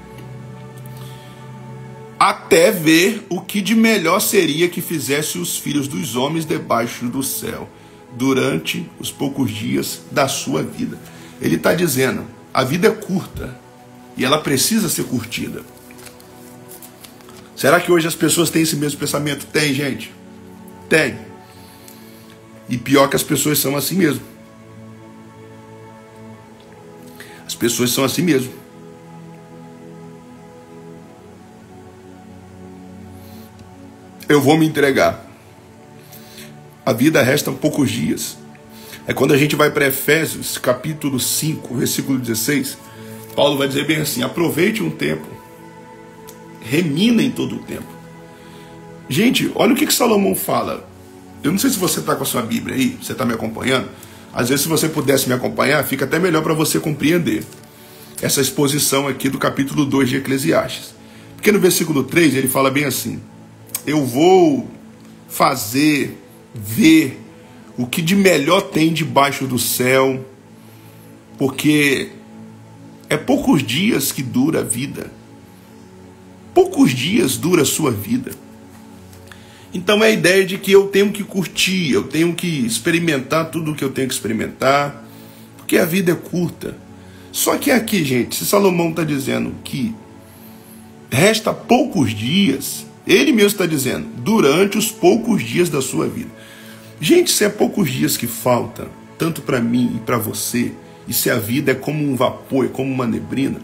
Até ver o que de melhor seria que fizesse os filhos dos homens debaixo do céu, durante os poucos dias da sua vida. Ele está dizendo, a vida é curta, e ela precisa ser curtida. Será que hoje as pessoas têm esse mesmo pensamento? Tem, gente. Tem. E pior que as pessoas são assim mesmo. As pessoas são assim mesmo. Eu vou me entregar. A vida resta poucos dias. É quando a gente vai para Efésios, capítulo 5, versículo 16, Paulo vai dizer bem assim: aproveite um tempo, remina em todo o tempo. Gente, olha o que Salomão fala. Eu não sei se você está com a sua Bíblia aí, você está me acompanhando. Às vezes, se você pudesse me acompanhar, fica até melhor para você compreender essa exposição aqui do capítulo 2 de Eclesiastes. Porque no versículo 3 ele fala bem assim: eu vou fazer, ver o que de melhor tem debaixo do céu, porque é poucos dias que dura a vida. Poucos dias dura a sua vida. Então é a ideia de que eu tenho que curtir, eu tenho que experimentar tudo o que eu tenho que experimentar, porque a vida é curta. Só que aqui, gente, se Salomão está dizendo que resta poucos dias, ele mesmo está dizendo, durante os poucos dias da sua vida. Gente, se é poucos dias que falta, tanto para mim e para você, e se a vida é como um vapor, é como uma neblina,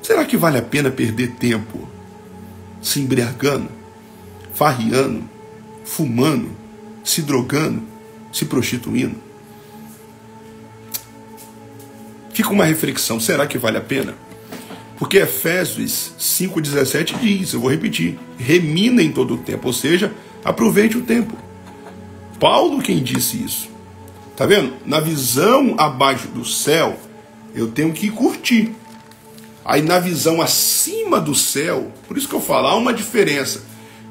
será que vale a pena perder tempo se embriagando, farriando, fumando, se drogando, se prostituindo? Fica uma reflexão, será que vale a pena? Porque Efésios 5,17 diz, eu vou repetir, remina em todo o tempo, ou seja, aproveite o tempo. Paulo quem disse isso. Tá vendo? Na visão abaixo do céu, eu tenho que curtir. Aí na visão acima do céu, por isso que eu falo, há uma diferença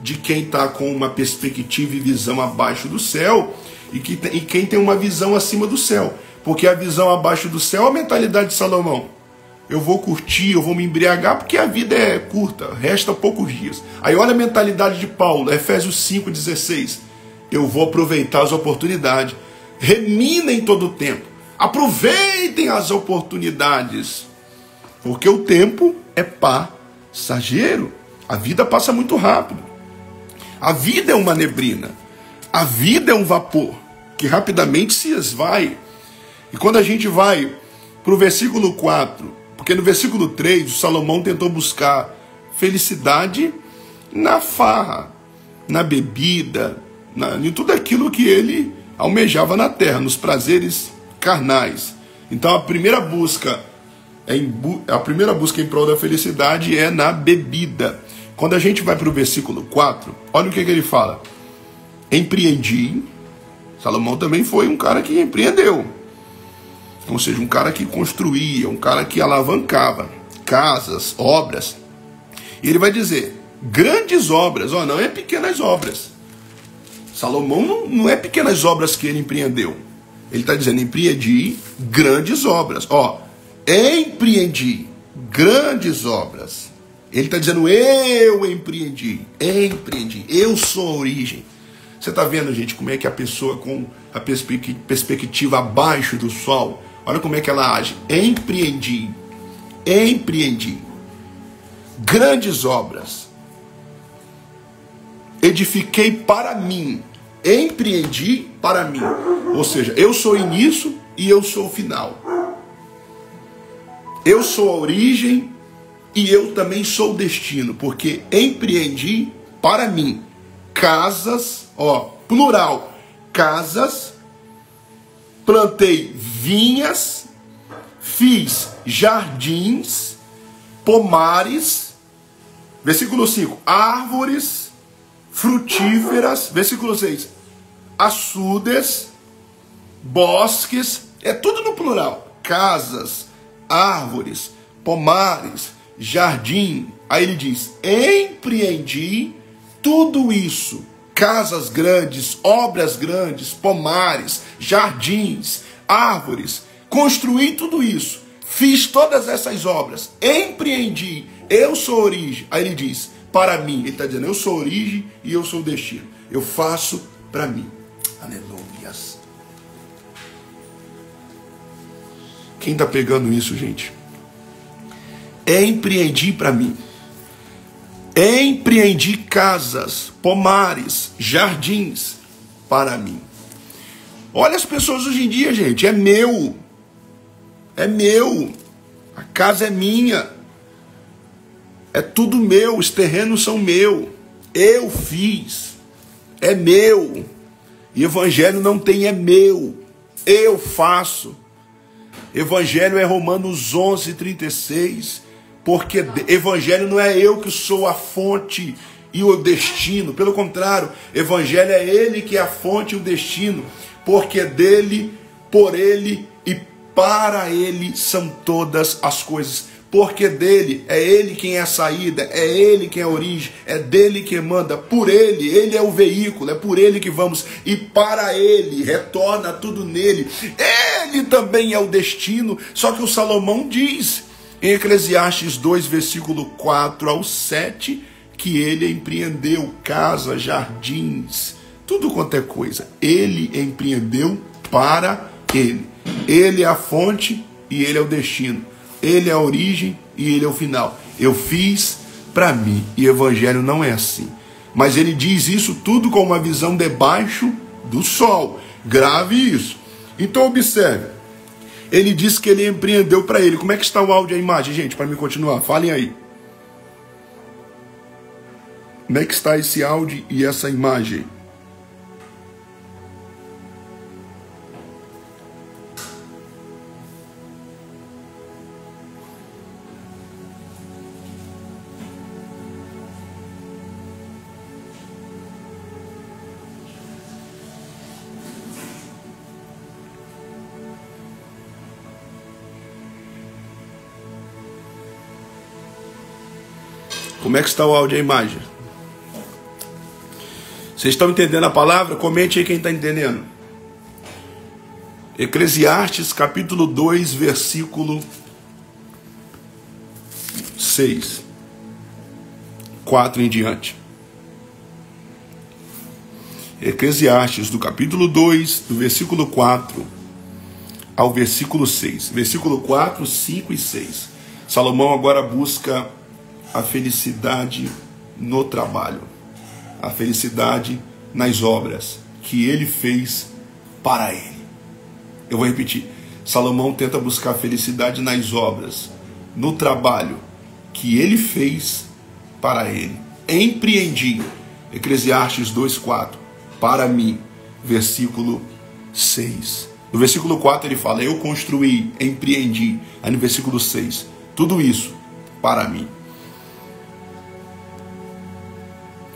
de quem está com uma perspectiva e visão abaixo do céu e quem tem uma visão acima do céu. Porque a visão abaixo do céu é a mentalidade de Salomão. Eu vou curtir, eu vou me embriagar, porque a vida é curta, resta poucos dias. Aí olha a mentalidade de Paulo, Efésios 5,16. Eu vou aproveitar as oportunidades. Remina em todo o tempo. Aproveitem as oportunidades. Porque o tempo é passageiro. A vida passa muito rápido. A vida é uma neblina. A vida é um vapor que rapidamente se esvai. E quando a gente vai para o versículo 4, porque no versículo 3 o Salomão tentou buscar felicidade na farra, na bebida, em tudo aquilo que ele almejava na terra, nos prazeres carnais. Então a primeira busca em prol da felicidade é na bebida. Quando a gente vai para o versículo 4, olha o que ele fala. Empreendi. Salomão também foi um cara que empreendeu. Ou seja, um cara que construía, um cara que alavancava casas, obras. E ele vai dizer, grandes obras, não é pequenas obras. Salomão não é pequenas obras que ele empreendeu. Ele está dizendo, empreendi grandes obras. Ó, empreendi grandes obras. Ele está dizendo, eu empreendi. Eu sou a origem. Você está vendo, gente, como é que a pessoa com a perspectiva abaixo do sol, olha como é que ela age. Empreendi grandes obras. Edifiquei para mim. Empreendi para mim. Ou seja, eu sou o início e eu sou o final. Eu sou a origem e eu também sou o destino, porque empreendi para mim casas, ó, plural, casas, plantei vinhas, fiz jardins, pomares, versículo 5, árvores frutíferas, versículo 6, açudes, bosques, é tudo no plural, casas, árvores, pomares, jardim. Aí ele diz, empreendi tudo isso, casas grandes, obras grandes, pomares, jardins, árvores, construí tudo isso, fiz todas essas obras, empreendi, eu sou a origem. Aí ele diz, para mim, ele está dizendo, eu sou a origem e eu sou o destino, eu faço para mim. Aleluias. Quem está pegando isso, gente? Empreendi para mim. Empreendi casas, pomares, jardins para mim. Olha as pessoas hoje em dia, gente. É meu. É meu. A casa é minha. É tudo meu. Os terrenos são meus. Eu fiz. É meu. E evangelho não tem é meu. Eu faço. Evangelho é Romanos 11:36. Porque evangelho não é eu que sou a fonte e o destino. Pelo contrário, evangelho é ele que é a fonte e o destino. Porque dele, por ele e para ele são todas as coisas. Porque dele, é ele quem é a saída, é ele quem é a origem, é dele que manda, por ele é o veículo, é por ele que vamos, e para ele, retorna tudo nele. Ele também é o destino. Só que o Salomão diz em Eclesiastes 2, versículo 4 ao 7, que ele empreendeu casas, jardins, tudo quanto é coisa. Ele empreendeu para ele. Ele é a fonte e ele é o destino. Ele é a origem e ele é o final. Eu fiz para mim. E o evangelho não é assim. Mas ele diz isso tudo com uma visão debaixo do sol. Grave isso. Então observe. Ele diz que ele empreendeu para ele. Como é que está o áudio e a imagem, gente? Para me continuar. Falem aí. Como é que está esse áudio e essa imagem? Como é que está o áudio e a imagem? Vocês estão entendendo a palavra? Comente aí quem está entendendo. Eclesiastes capítulo 2, versículo 6. 4 em diante. Eclesiastes do capítulo 2, do versículo 4 ao versículo 6. Versículo 4, 5 e 6. Salomão agora busca a felicidade no trabalho, a felicidade nas obras que ele fez para ele. Eu vou repetir. Salomão tenta buscar a felicidade nas obras, no trabalho que ele fez para ele. Empreendi, Eclesiastes 2:4, para mim, versículo 6. No versículo 4 ele fala, eu construí, empreendi. Aí no versículo 6, tudo isso para mim.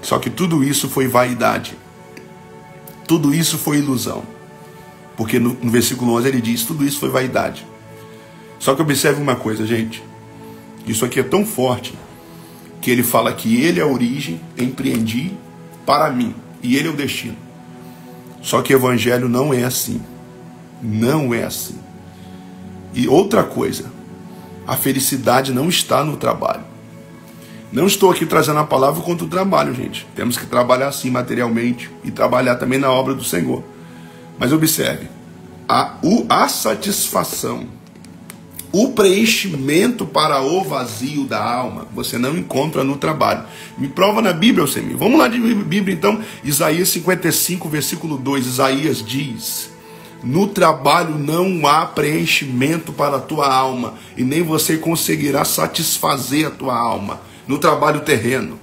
Só que tudo isso foi vaidade. Tudo isso foi ilusão. Porque no versículo 11 ele diz, tudo isso foi vaidade. Só que observe uma coisa, gente. Isso aqui é tão forte, que ele fala que ele é a origem, empreendi para mim. E ele é o destino. Só que o evangelho não é assim. Não é assim. E outra coisa, a felicidade não está no trabalho. Não estou aqui trazendo a palavra contra o trabalho, gente. Temos que trabalhar sim materialmente e trabalhar também na obra do Senhor. Mas observe, a satisfação, o preenchimento para o vazio da alma, você não encontra no trabalho. Me prova na Bíblia, Alcemir. Vamos lá de Bíblia então, Isaías 55, versículo 2. Isaías diz: no trabalho não há preenchimento para a tua alma, e nem você conseguirá satisfazer a tua alma no trabalho terreno.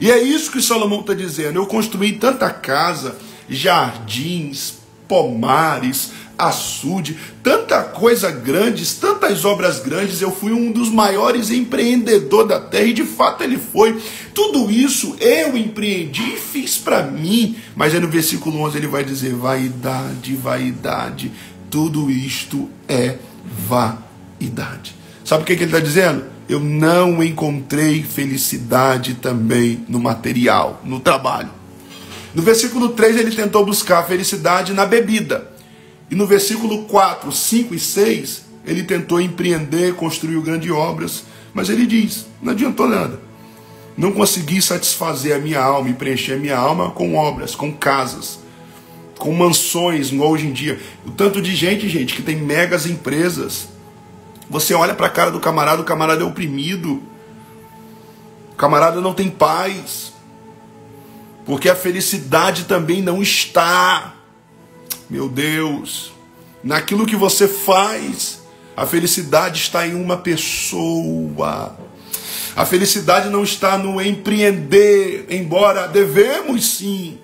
E é isso que Salomão está dizendo. Eu construí tanta casa, jardins, pomares, açude, tanta coisa grandes, tantas obras grandes. Eu fui um dos maiores empreendedores da terra, e de fato ele foi. Tudo isso eu empreendi e fiz para mim. Mas aí no versículo 11 ele vai dizer: vaidade, vaidade, tudo isto é vaidade. Sabe o que ele está dizendo? Eu não encontrei felicidade também no material, no trabalho. No versículo 3 ele tentou buscar a felicidade na bebida. E no versículo 4, 5 e 6, ele tentou empreender, construiu grandes obras. Mas ele diz: não adiantou nada. Não consegui satisfazer a minha alma e preencher a minha alma com obras, com casas, com mansões, hoje em dia. O tanto de gente, que tem megas empresas. Você olha para a cara do camarada, o camarada é oprimido. O camarada não tem paz. Porque a felicidade também não está, meu Deus, naquilo que você faz. A felicidade está em uma pessoa. A felicidade não está no empreender, embora devemos sim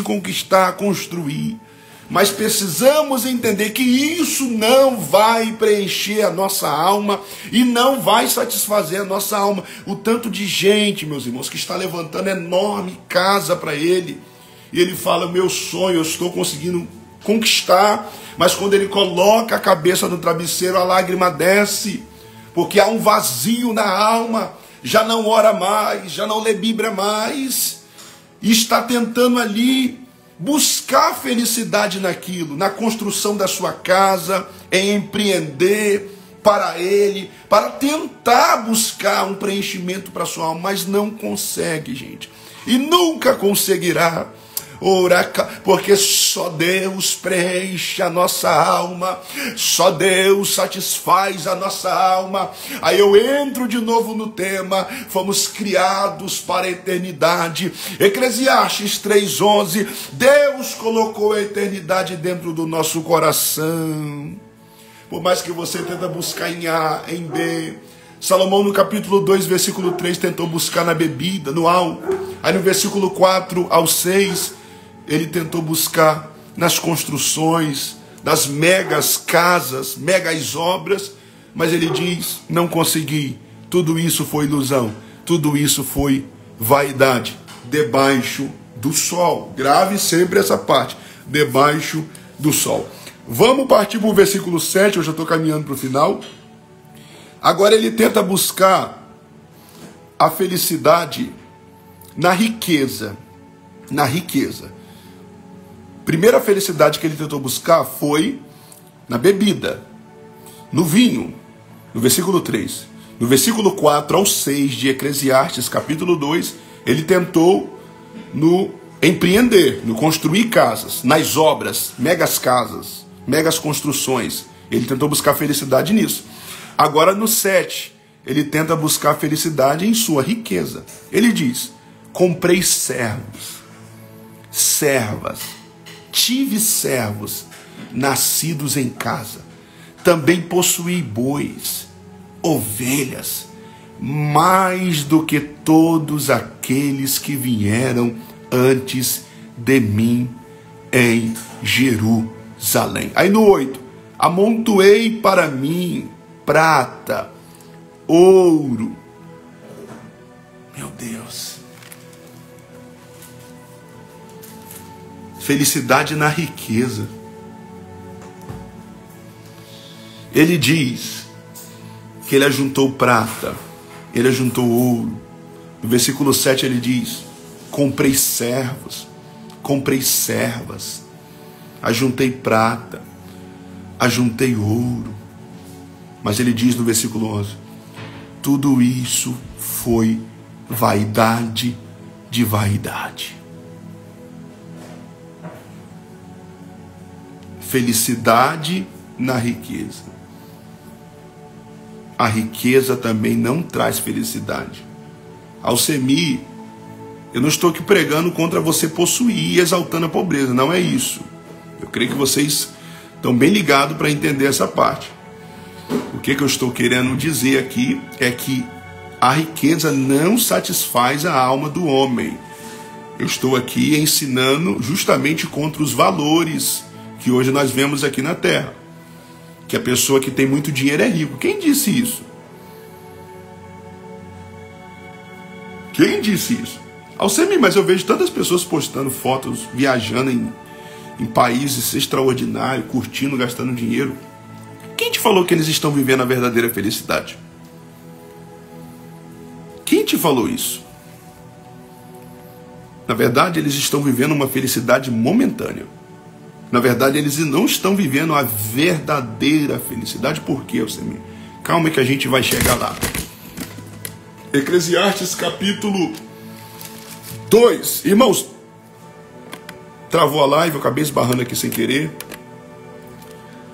conquistar, construir. Mas precisamos entender que isso não vai preencher a nossa alma e não vai satisfazer a nossa alma. O tanto de gente, meus irmãos, que está levantando enorme casa para ele. E ele fala: meu sonho, eu estou conseguindo conquistar. Mas quando ele coloca a cabeça no travesseiro, a lágrima desce. Porque há um vazio na alma. Já não ora mais, já não lê Bíblia mais. E está tentando ali buscar felicidade naquilo, na construção da sua casa, em empreender para ele, para tentar buscar um preenchimento para a sua alma, mas não consegue, gente. E nunca conseguirá. Porque só Deus preenche a nossa alma, só Deus satisfaz a nossa alma. Aí eu entro de novo no tema: fomos criados para a eternidade. Eclesiastes 3:11, Deus colocou a eternidade dentro do nosso coração. Por mais que você tenta buscar em A, em B, Salomão no capítulo 2, versículo 3, tentou buscar na bebida, no álcool. Aí no versículo 4 ao 6, ele tentou buscar nas construções, das megas casas, megas obras, mas ele diz: não consegui. Tudo isso foi ilusão, tudo isso foi vaidade, debaixo do sol. Grave sempre essa parte: debaixo do sol. Vamos partir para o versículo 7, eu já estou caminhando para o final. Agora ele tenta buscar a felicidade na riqueza. Na riqueza. Primeira felicidade que ele tentou buscar foi na bebida, no vinho, no versículo 3. No versículo 4 ao 6 de Eclesiastes, capítulo 2, ele tentou no empreender, no construir casas, nas obras, megas casas, megas construções. Ele tentou buscar felicidade nisso. Agora no 7, ele tenta buscar felicidade em sua riqueza. Ele diz: comprei servos, servas, tive servos nascidos em casa, também possuí bois, ovelhas, mais do que todos aqueles que vieram antes de mim em Jerusalém. Aí no 8, amontoei para mim prata, ouro. Meu Deus. Felicidade na riqueza. Ele diz que ele ajuntou prata, ele ajuntou ouro. No versículo 7 ele diz: comprei servos, comprei servas. ajuntei prata, ajuntei ouro. Mas ele diz no versículo 11, tudo isso foi vaidade de vaidade. Felicidade na riqueza. A riqueza também não traz felicidade. Alcemir, eu não estou aqui pregando contra você possuir e exaltando a pobreza, não é isso. Eu creio que vocês estão bem ligados para entender essa parte. O que eu estou querendo dizer aqui é que a riqueza não satisfaz a alma do homem. Eu estou aqui ensinando justamente contra os valores que hoje nós vemos aqui na Terra. Que a pessoa que tem muito dinheiro é rico. Quem disse isso? Quem disse isso? Alcemir, mas eu vejo tantas pessoas postando fotos, viajando em países extraordinários, curtindo, gastando dinheiro. Quem te falou que eles estão vivendo a verdadeira felicidade? Quem te falou isso? Na verdade, eles estão vivendo uma felicidade momentânea. Na verdade, eles não estão vivendo a verdadeira felicidade. Por quê, Alcemir? Calma que a gente vai chegar lá. Eclesiastes capítulo 2. Irmãos, travou a live, eu acabei esbarrando aqui sem querer.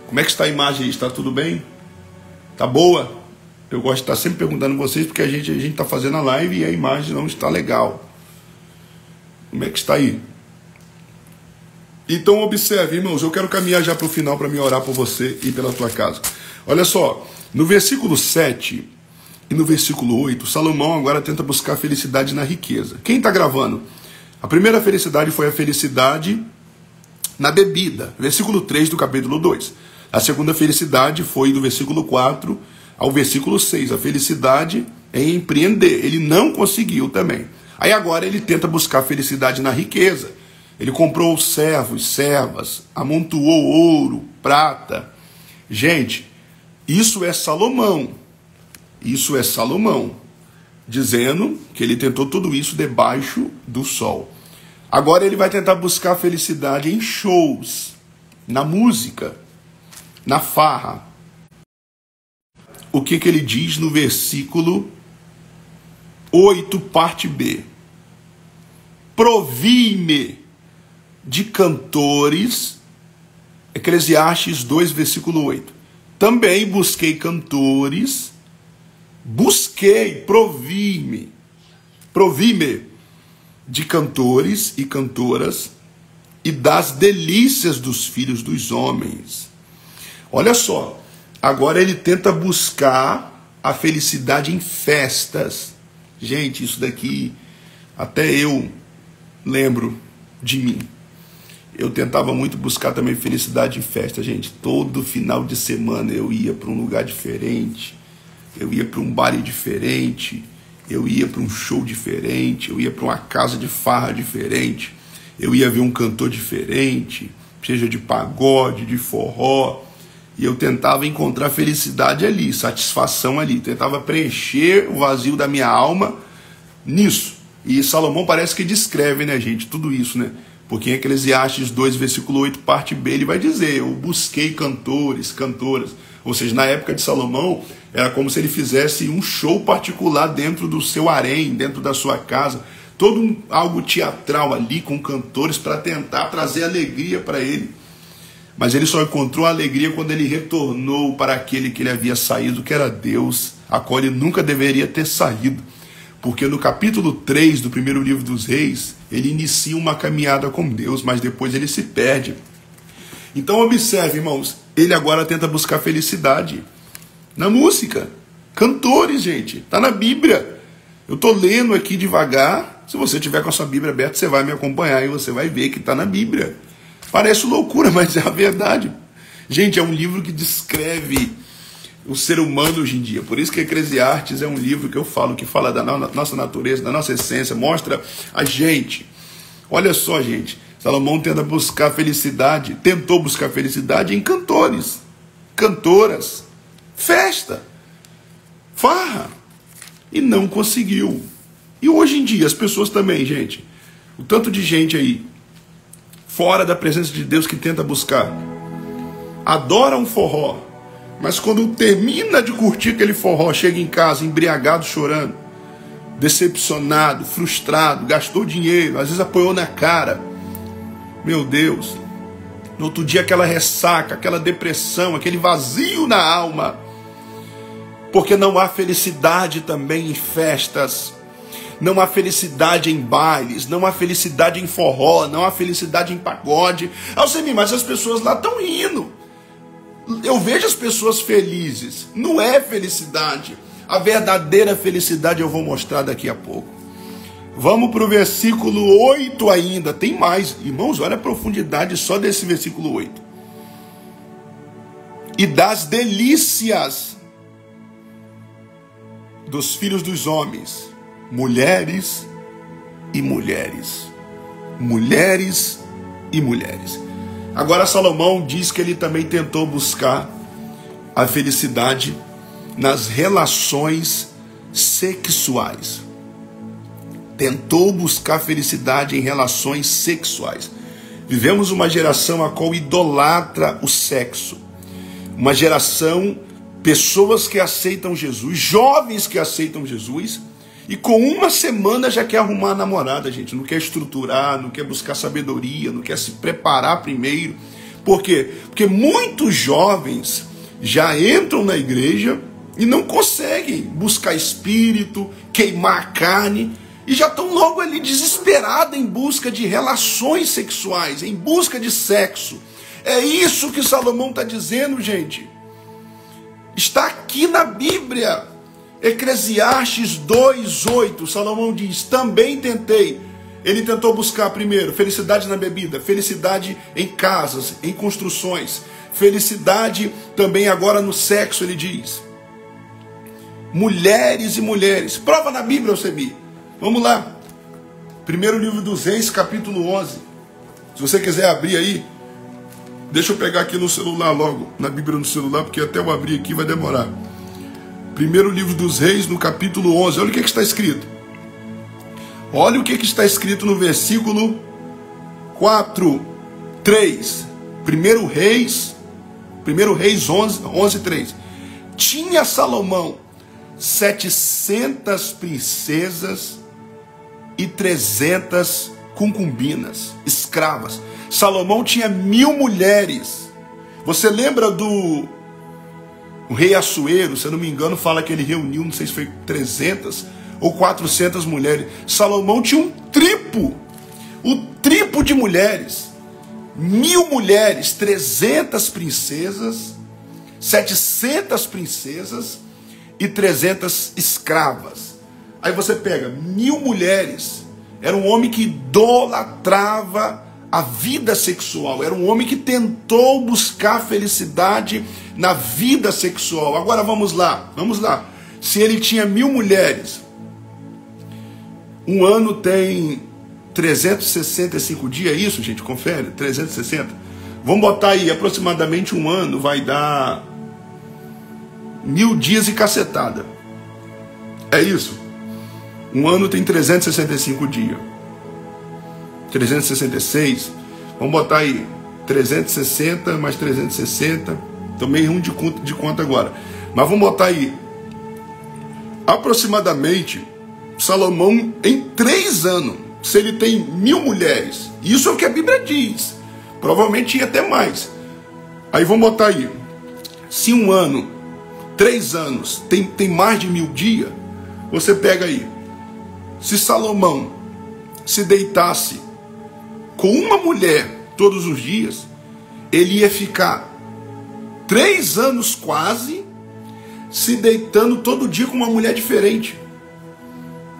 Como é que está a imagem aí? Está tudo bem? Tá boa? Eu gosto de estar sempre perguntando a vocês, porque a gente está fazendo a live e a imagem não está legal. Como é que está aí? Então observe, irmãos, eu quero caminhar já para o final para me orar por você e pela tua casa. Olha só, no versículo 7 e no versículo 8, Salomão agora tenta buscar felicidade na riqueza. Quem está gravando? A primeira felicidade foi a felicidade na bebida, versículo 3 do capítulo 2. A segunda felicidade foi do versículo 4 ao versículo 6. A felicidade é em empreender. Ele não conseguiu também. Aí agora ele tenta buscar felicidade na riqueza. Ele comprou servos, servas, amontoou ouro, prata. Gente, isso é Salomão. Isso é Salomão, dizendo que ele tentou tudo isso debaixo do sol. Agora ele vai tentar buscar felicidade em shows, na música, na farra. O que ele diz no versículo 8, parte B? Provi-me de cantores, Eclesiastes 2, versículo 8. Também busquei cantores, provi-me de cantores e cantoras e das delícias dos filhos dos homens. Olha só, agora ele tenta buscar a felicidade em festas. Gente, isso daqui até eu lembro de mim. Eu tentava muito buscar também felicidade em festa, gente. Todo final de semana eu ia para um lugar diferente, eu ia para um bar diferente, eu ia para um show diferente, eu ia para uma casa de farra diferente, eu ia ver um cantor diferente, seja de pagode, de forró, e eu tentava encontrar felicidade ali, satisfação ali, tentava preencher o vazio da minha alma nisso. E Salomão parece que descreve, né, gente, tudo isso, né? Porque em Eclesiastes 2, versículo 8, parte B, ele vai dizer, eu busquei cantores, cantoras. Ou seja, na época de Salomão, era como se ele fizesse um show particular dentro do seu harém, dentro da sua casa. Algo teatral ali, com cantores, para tentar trazer alegria para ele. Mas ele só encontrou a alegria quando ele retornou para aquele que ele havia saído, que era Deus, a qual ele nunca deveria ter saído. Porque no capítulo 3 do primeiro livro dos Reis, ele inicia uma caminhada com Deus, mas depois ele se perde. Então observe, irmãos, ele agora tenta buscar felicidade na música. Cantores, gente, está na Bíblia. Eu estou lendo aqui devagar. Se você tiver com a sua Bíblia aberta, você vai me acompanhar e você vai ver que está na Bíblia. Parece loucura, mas é a verdade. Gente, é um livro que descreve o ser humano hoje em dia. Por isso que Eclesiastes é um livro que eu falo, que fala da nossa natureza, da nossa essência, mostra a gente. Olha só, gente, Salomão tentou buscar felicidade em cantores, cantoras, festa, farra, e não conseguiu. E hoje em dia, as pessoas também, gente, o tanto de gente aí, fora da presença de Deus que tenta buscar. Adora um forró, mas quando termina de curtir aquele forró, chega em casa embriagado, chorando, decepcionado, frustrado, gastou dinheiro, às vezes apoiou na cara. Meu Deus, no outro dia aquela ressaca, aquela depressão, aquele vazio na alma, porque não há felicidade também em festas, não há felicidade em bailes, não há felicidade em forró, não há felicidade em pagode. Mas as pessoas lá estão rindo. Eu vejo as pessoas felizes. Não é felicidade. A verdadeira felicidade eu vou mostrar daqui a pouco. Vamos para o versículo 8 ainda. Tem mais. Irmãos, olha a profundidade só desse versículo 8. E das delícias dos filhos dos homens, mulheres e mulheres. Mulheres e mulheres. Agora Salomão diz que ele também tentou buscar a felicidade nas relações sexuais. Tentou buscar felicidade em relações sexuais. Vivemos uma geração a qual idolatra o sexo. Uma geração, pessoas que aceitam Jesus, jovens que aceitam Jesus, e com uma semana já quer arrumar a namorada, gente. Não quer estruturar, não quer buscar sabedoria, não quer se preparar primeiro. Por quê? Porque muitos jovens já entram na igreja e não conseguem buscar espírito, queimar a carne, e já estão logo ali desesperados em busca de relações sexuais, em busca de sexo. É isso que Salomão está dizendo, gente. Está aqui na Bíblia. Eclesiastes 2:8, Salomão diz: também tentei. Ele tentou buscar primeiro felicidade na bebida, felicidade em casas, em construções, felicidade também agora no sexo, ele diz. Mulheres e mulheres. Prova na Bíblia, Alcemir. Vamos lá. Primeiro livro dos Reis, capítulo 11. Se você quiser abrir aí, deixa eu pegar aqui no celular logo, na Bíblia no celular, porque até eu abrir aqui vai demorar. Primeiro livro dos Reis, no capítulo 11. Olha o que está escrito. Olha o que está escrito no versículo 4, 3. Primeiro Reis 11, 3. Tinha Salomão 700 princesas e 300 concubinas, escravas. Salomão tinha 1000 mulheres. Você lembra do rei Assuero, se eu não me engano, fala que ele reuniu, não sei se foi 300 ou 400 mulheres. Salomão tinha o triplo de mulheres. 1000 mulheres, 300 princesas, 700 princesas e 300 escravas. Aí você pega 1000 mulheres. Era um homem que idolatrava a vida sexual. Era um homem que tentou buscar felicidade na vida sexual. Agora vamos lá. Se ele tinha 1000 mulheres, um ano tem 365 dias, é isso, gente? Confere, 360. Vamos botar aí, aproximadamente um ano vai dar 1000 dias e cacetada. É isso. Um ano tem 365 dias. 366. Vamos botar aí 360 mais 360. Tomei um de conta agora. Mas vamos botar aí. Aproximadamente, Salomão, em 3 anos, se ele tem 1000 mulheres, isso é o que a Bíblia diz. Provavelmente tinha até mais. Aí vamos botar aí. Se um ano, 3 anos, tem mais de 1000 dias, você pega aí. Se Salomão se deitasse com uma mulher todos os dias, ele ia ficar 3 anos quase se deitando todo dia com uma mulher diferente.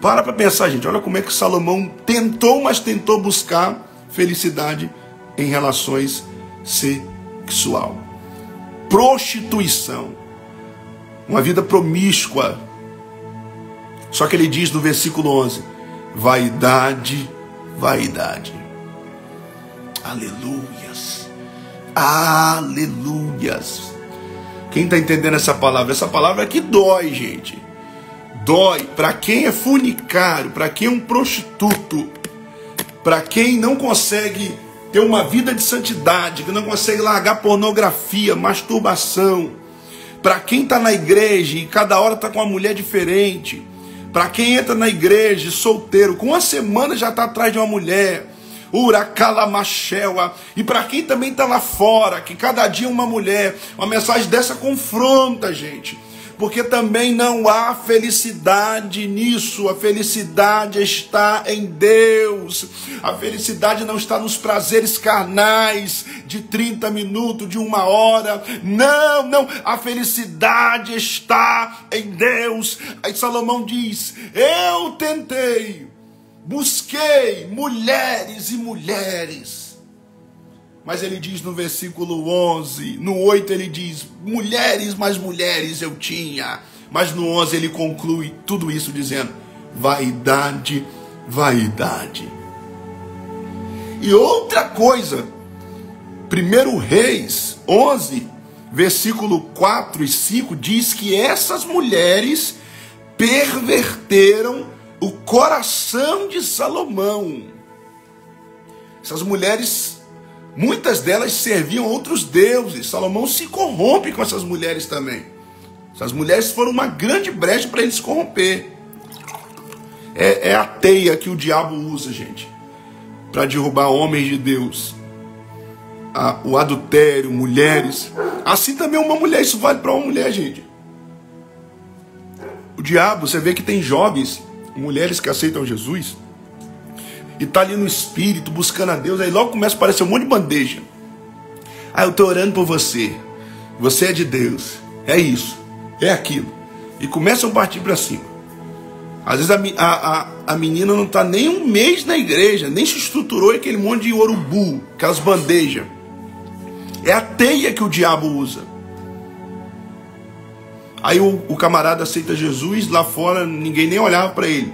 Para pensar, gente. Olha como é que Salomão tentou, mas tentou buscar felicidade em relações sexual. Prostituição. Uma vida promíscua. Só que ele diz no versículo 11: vaidade, vaidade. Aleluias. Aleluias. Quem está entendendo essa palavra? Essa palavra é que dói, gente. Dói para quem é funicário, para quem é um prostituto, para quem não consegue ter uma vida de santidade, que não consegue largar pornografia, masturbação. Para quem está na igreja e cada hora está com uma mulher diferente. Para quem entra na igreja solteiro, com uma semana já está atrás de uma mulher. Uracalamachewa. E para quem também está lá fora, que cada dia uma mulher, uma mensagem dessa confronta, gente. Porque também não há felicidade nisso. A felicidade está em Deus. A felicidade não está nos prazeres carnais de 30 minutos, de 1 hora. Não, não. A felicidade está em Deus. Aí Salomão diz: eu tentei, busquei mulheres e mulheres. Mas ele diz no versículo 11, no 8 ele diz, mulheres mais mulheres eu tinha. Mas no 11 ele conclui tudo isso dizendo, vaidade, vaidade. E outra coisa, 1 Reis 11, versículo 4 e 5, diz que essas mulheres perverteram o coração de Salomão. Essas mulheres, muitas delas serviam outros deuses. Salomão se corrompe com essas mulheres também. Essas mulheres foram uma grande brecha para ele se corromper. É a teia que o diabo usa, gente, para derrubar homens de Deus. O adultério, mulheres. Assim também uma mulher, isso vale para uma mulher, gente. O diabo, você vê que tem jovens, mulheres que aceitam Jesus, e está ali no espírito, buscando a Deus, aí logo começa a aparecer um monte de bandeja. Eu estou orando por você, você é de Deus, é isso, é aquilo. E começam a partir para cima. Às vezes a menina não está nem um mês na igreja, nem se estruturou aquele monte de urubu, aquelas bandejas. É a teia que o diabo usa. Aí o camarada aceita Jesus, lá fora ninguém nem olhava para ele.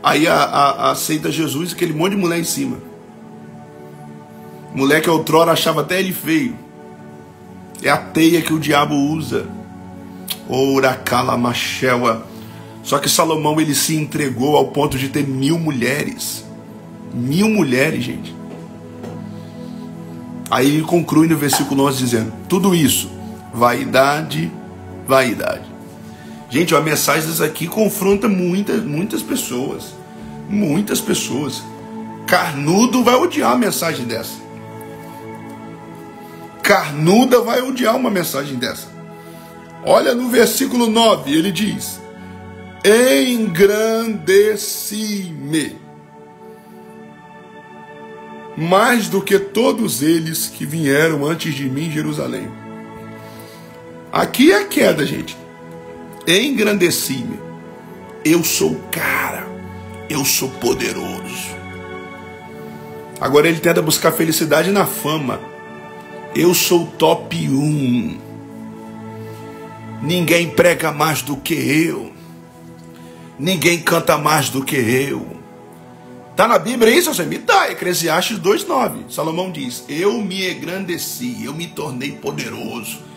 Aí aceita Jesus, aquele monte de mulher em cima. Mulher que outrora achava até ele feio. É a teia que o diabo usa. Oracalamachewa. Só que Salomão, ele se entregou ao ponto de ter 1000 mulheres. 1000 mulheres, gente. Aí ele conclui no versículo 11 dizendo, tudo isso, vaidade, vaidade. Gente, a mensagem dessa aqui confronta muitas pessoas. Muitas pessoas. Carnudo vai odiar a mensagem dessa. Carnuda vai odiar uma mensagem dessa. Olha no versículo 9, ele diz, engrandeci-me mais do que todos eles que vieram antes de mim em Jerusalém. Aqui é a queda, gente. Engrandeci-me. Eu sou o cara. Eu sou poderoso. Agora ele tenta buscar felicidade na fama. Eu sou o top 1. Ninguém prega mais do que eu. Ninguém canta mais do que eu. Está na Bíblia isso? Você me dá. Eclesiastes 2:9. Salomão diz, eu me engrandeci, eu me tornei poderoso.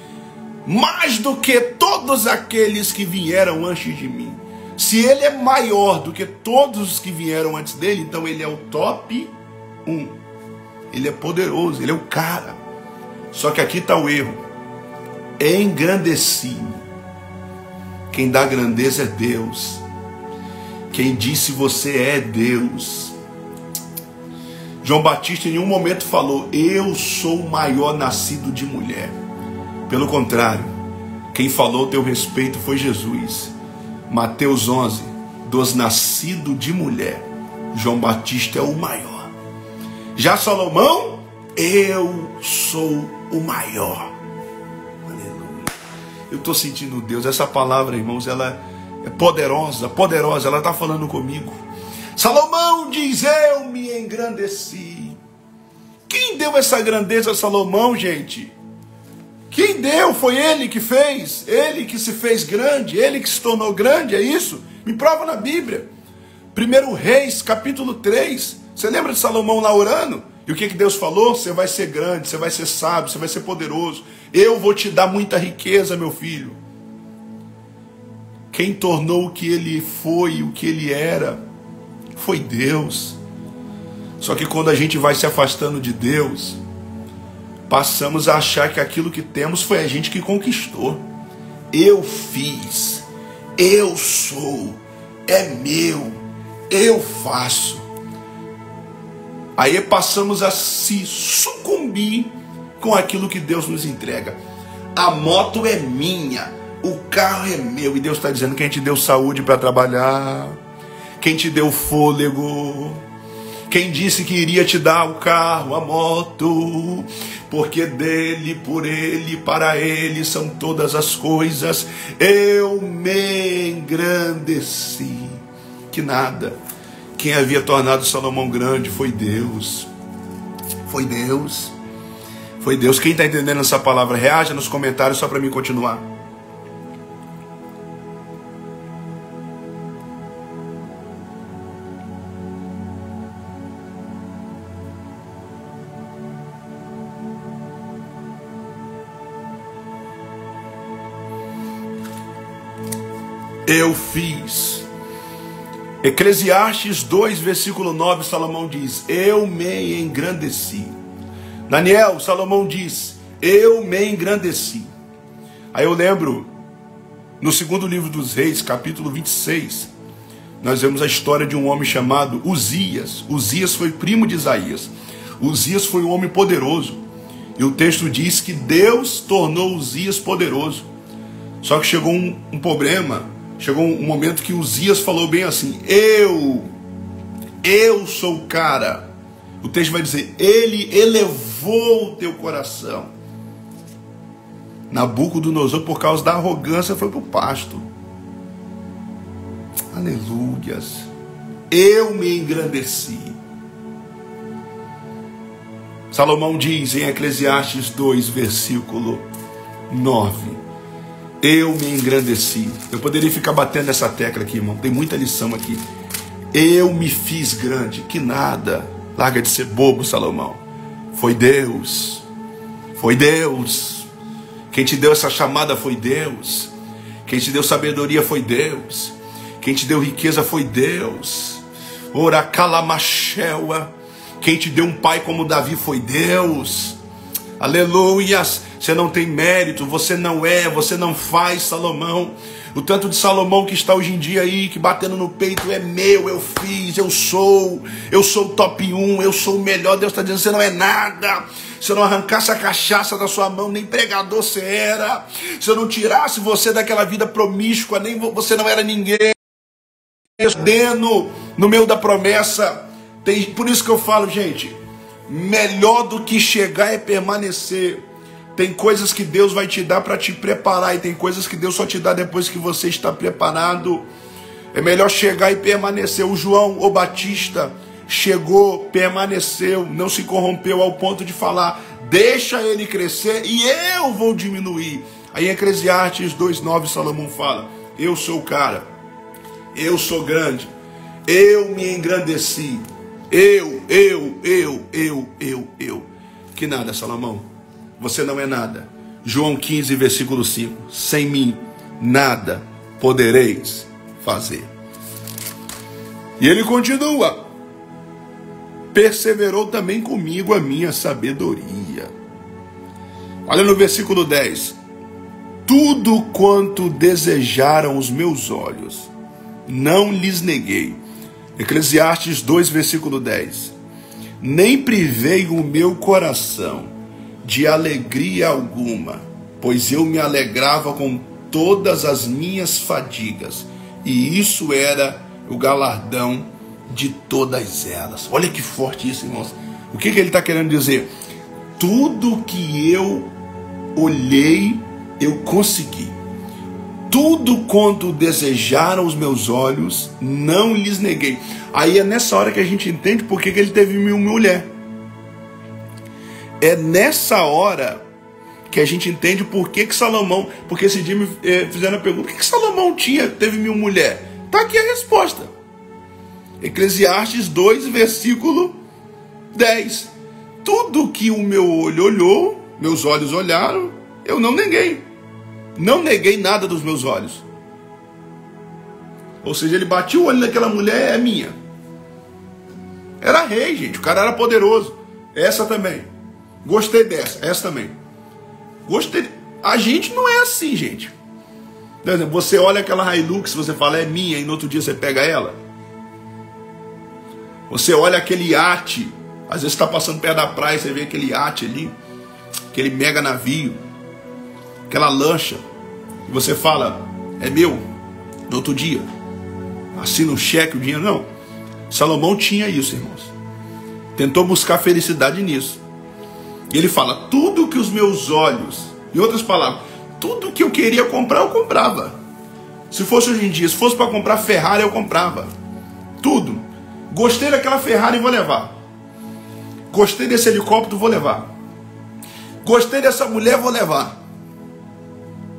Mais do que todos aqueles que vieram antes de mim. Se ele é maior do que todos os que vieram antes dele, então ele é o top 1. Ele é poderoso, ele é o cara. Só que aqui está o erro. Engrandeci-me. Quem dá grandeza é Deus. Quem disse você é Deus. João Batista em nenhum momento falou, eu sou o maior nascido de mulher. Pelo contrário, quem falou teu respeito foi Jesus. Mateus 11, dos nascidos de mulher, João Batista é o maior. Já Salomão, eu sou o maior. Aleluia. Eu estou sentindo Deus. Essa palavra, irmãos, ela é poderosa, poderosa. Ela está falando comigo. Salomão diz, eu me engrandeci. Quem deu essa grandeza a Salomão, gente? Quem deu? Foi ele que fez. Ele que se fez grande. Ele que se tornou grande, é isso? Me prova na Bíblia. 1 Reis, capítulo 3. Você lembra de Salomão lá orando? E o que Deus falou? Você vai ser grande, você vai ser sábio, você vai ser poderoso. Eu vou te dar muita riqueza, meu filho. Quem tornou o que ele foi, o que ele era, foi Deus. Só que quando a gente vai se afastando de Deus, passamos a achar que aquilo que temos foi a gente que conquistou. Eu fiz, eu sou, é meu, eu faço. Aí passamos a se sucumbir com aquilo que Deus nos entrega. A moto é minha, o carro é meu. E Deus está dizendo: quem te deu saúde para trabalhar, quem te deu fôlego, quem disse que iria te dar o carro, a moto, porque dele, por ele, para ele são todas as coisas. Eu me engrandeci. Que nada. Quem havia tornado Salomão grande foi Deus. Foi Deus. Foi Deus. Quem está entendendo essa palavra, reaja nos comentários só para mim continuar. Eu fiz. Eclesiastes 2, versículo 9, Salomão diz: eu me engrandeci. Daniel, Salomão diz: eu me engrandeci. Aí eu lembro, no segundo livro dos Reis, capítulo 26, nós vemos a história de um homem chamado Uzias. Uzias foi primo de Isaías. Uzias foi um homem poderoso. E o texto diz que Deus tornou Uzias poderoso. Só que chegou um problema. Chegou um momento que Uzias falou bem assim: eu sou o cara. O texto vai dizer: ele elevou o teu coração. Nabucodonosor, por causa da arrogância, foi para o pasto. Aleluias. Eu me engrandeci. Salomão diz em Eclesiastes 2, versículo 9: eu me engrandeci. Eu poderia ficar batendo nessa tecla aqui, irmão. Tem muita lição aqui. Eu me fiz grande. Que nada. Larga de ser bobo, Salomão. Foi Deus. Foi Deus. Quem te deu essa chamada foi Deus. Quem te deu sabedoria foi Deus. Quem te deu riqueza foi Deus. Ora calamachela. Quem te deu um pai como Davi foi Deus. Aleluias. Você não tem mérito, você não faz, Salomão. O tanto de Salomão que está hoje em dia aí, que batendo no peito: é meu, eu fiz, eu sou o top 1, eu sou o melhor. Deus está dizendo: você não é nada. Se eu não arrancasse a cachaça da sua mão, nem pregador você era. Se eu não tirasse você daquela vida promíscua, nem você não era ninguém. Dentro, no meio da promessa. Por isso que eu falo, gente, melhor do que chegar é permanecer. Tem coisas que Deus vai te dar para te preparar, e tem coisas que Deus só te dá depois que você está preparado. É melhor chegar e permanecer. O João, o Batista, chegou, permaneceu, não se corrompeu ao ponto de falar: deixa ele crescer e eu vou diminuir. Aí em Eclesiastes 2:9, Salomão fala: eu sou o cara, eu sou grande, eu me engrandeci, eu. Que nada, Salomão. Você não é nada. João 15, versículo 5. Sem mim, nada podereis fazer. E ele continua: perseverou também comigo a minha sabedoria. Olha no versículo 10. Tudo quanto desejaram os meus olhos, não lhes neguei. Eclesiastes 2, versículo 10. Nem privei o meu coração de alegria alguma, pois eu me alegrava com todas as minhas fadigas, e isso era o galardão de todas elas. Olha que forte isso, irmãos. O que ele está querendo dizer? Tudo que eu olhei, eu consegui. Tudo quanto desejaram os meus olhos, não lhes neguei. Aí é nessa hora que a gente entende por que ele teve 1000 mulheres. É nessa hora que a gente entende por que Salomão... Porque esse dia me fizeram a pergunta: por que Salomão teve 1000 mulheres? Está aqui a resposta. Eclesiastes 2, versículo 10. Tudo que o meu olho olhou, meus olhos olharam, eu não neguei. Não neguei nada dos meus olhos. Ou seja, ele batia o olho naquela mulher: é minha. Era rei, gente. O cara era poderoso. Essa também. Gostei dessa. Essa também. Gostei. A gente não é assim, gente. Por exemplo, você olha aquela Hilux, você fala, é minha, e no outro dia você pega ela. Você olha aquele iate, às vezes está passando perto da praia, você vê aquele iate ali, aquele mega navio, aquela lancha, e você fala, é meu, no outro dia. Assina um cheque, o dinheiro, não. Salomão tinha isso, irmãos. Tentou buscar felicidade nisso. E ele fala, tudo que os meus olhos, em outras palavras, tudo que eu queria comprar, eu comprava. Se fosse hoje em dia, se fosse para comprar Ferrari, eu comprava. Tudo. Gostei daquela Ferrari, vou levar. Gostei desse helicóptero, vou levar. Gostei dessa mulher, vou levar.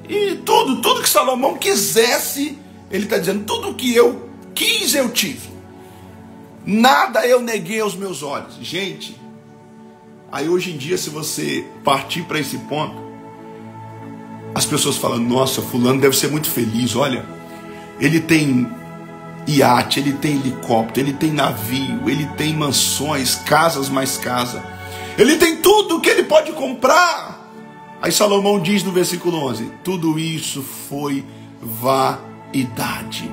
E tudo que Salomão quisesse, ele está dizendo, tudo que eu quis, eu tive. Nada eu neguei aos meus olhos. Gente, aí hoje em dia, se você partir para esse ponto, as pessoas falam, nossa, fulano deve ser muito feliz, olha, ele tem iate, ele tem helicóptero, ele tem navio, ele tem mansões, casas mais casa, ele tem tudo que ele pode comprar. Aí Salomão diz no versículo 11, tudo isso foi vaidade.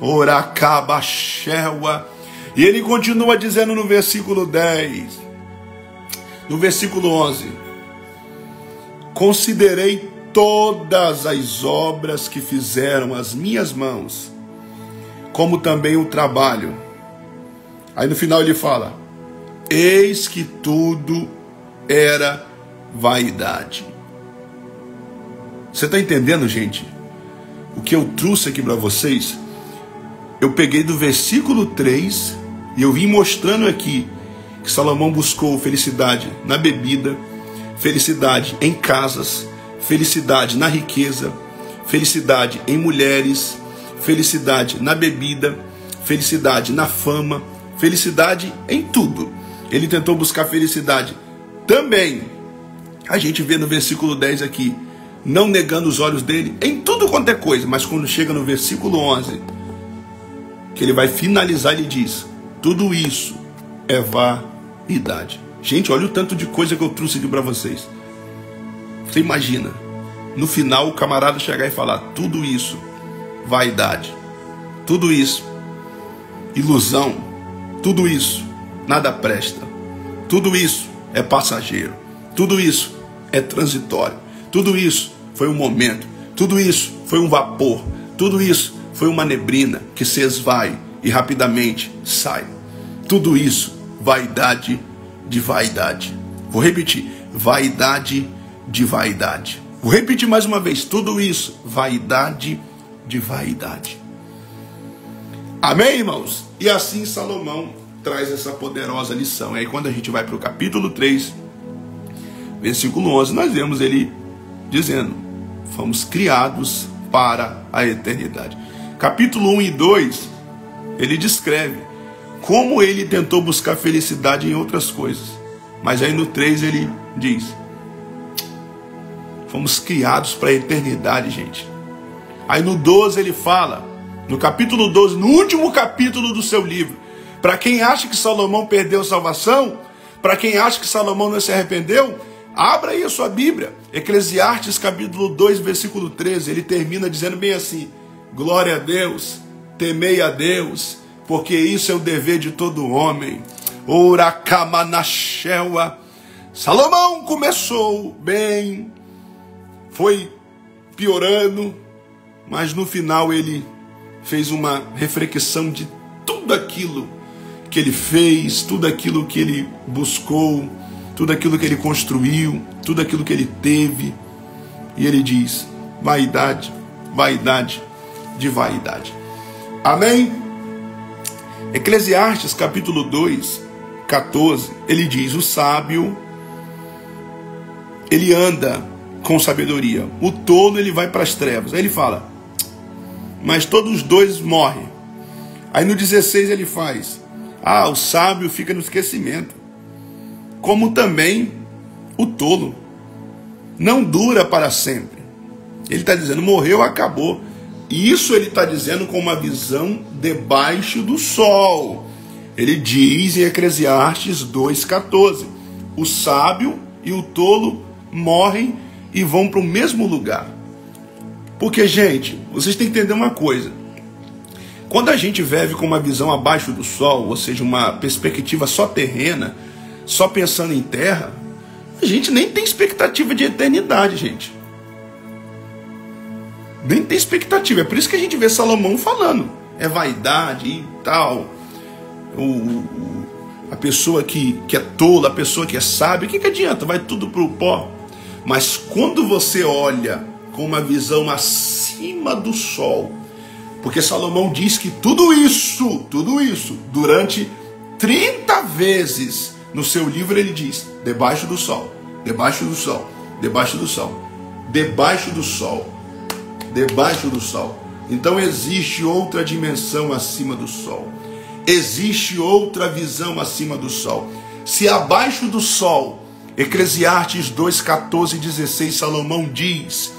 Oracabashewa. E ele continua dizendo no versículo 10, no versículo 11, considerei todas as obras que fizeram as minhas mãos, como também o trabalho. Aí no final ele fala, eis que tudo era vaidade. Você está entendendo, gente? O que eu trouxe aqui para vocês, eu peguei do versículo 3 e eu vim mostrando aqui que Salomão buscou felicidade na bebida, felicidade em casas, felicidade na riqueza, felicidade em mulheres, felicidade na bebida, felicidade na fama, felicidade em tudo. Ele tentou buscar felicidade também. A gente vê no versículo 10 aqui, não negando os olhos dele em tudo quanto é coisa, mas quando chega no versículo 11, que ele vai finalizar, ele diz, tudo isso é vaidade. Gente, olha o tanto de coisa que eu trouxe aqui para vocês. Você imagina, no final o camarada chegar e falar, tudo isso, vaidade, tudo isso, ilusão, tudo isso, nada presta, tudo isso é passageiro, tudo isso é transitório, tudo isso foi um momento, tudo isso foi um vapor, tudo isso foi uma neblina que se esvai e rapidamente sai. Tudo isso, vaidade de vaidade. Vou repetir, vaidade de vaidade. Vou repetir mais uma vez, tudo isso, vaidade de vaidade. Amém, irmãos? E assim Salomão traz essa poderosa lição. E aí quando a gente vai para o capítulo 3, versículo 11, nós vemos ele dizendo, fomos criados para a eternidade. Capítulo 1 e 2, ele descreve como ele tentou buscar felicidade em outras coisas. Mas aí no 3 ele diz, fomos criados para a eternidade, gente. Aí no 12 ele fala, no capítulo 12, no último capítulo do seu livro, para quem acha que Salomão perdeu a salvação, para quem acha que Salomão não se arrependeu, abra aí a sua Bíblia. Eclesiastes capítulo 2, versículo 13, ele termina dizendo bem assim, glória a Deus, temei a Deus, porque isso é o dever de todo homem. Oracamanashewa. Salomão começou bem, foi piorando, mas no final ele fez uma reflexão de tudo aquilo que ele fez, tudo aquilo que ele buscou, tudo aquilo que ele construiu, tudo aquilo que ele teve. E ele diz, vaidade, vaidade de vaidade. Amém? Eclesiastes capítulo 2, 14, ele diz, o sábio, ele anda com sabedoria, o tolo ele vai para as trevas. Aí ele fala, mas todos os dois morrem. Aí no 16 ele faz, o sábio fica no esquecimento, como também o tolo, não dura para sempre. Ele está dizendo, morreu, acabou. E isso ele está dizendo com uma visão debaixo do sol. Ele diz em Eclesiastes 2,14: o sábio e o tolo morrem e vão para o mesmo lugar. Porque, gente, vocês têm que entender uma coisa. Quando a gente vive com uma visão abaixo do sol, ou seja, uma perspectiva só terrena, só pensando em terra, a gente nem tem expectativa de eternidade, gente. Nem tem expectativa. É por isso que a gente vê Salomão falando. É vaidade e tal. A pessoa que é tola, a pessoa que é sábia, o que adianta? Vai tudo para o pó. Mas quando você olha com uma visão acima do sol, porque Salomão diz que tudo isso, durante 30 vezes no seu livro ele diz, debaixo do sol, debaixo do sol, debaixo do sol, debaixo do sol, debaixo do sol. Então existe outra dimensão acima do sol. Existe outra visão acima do sol. Se abaixo do sol, Eclesiastes 2,14 e 16, Salomão diz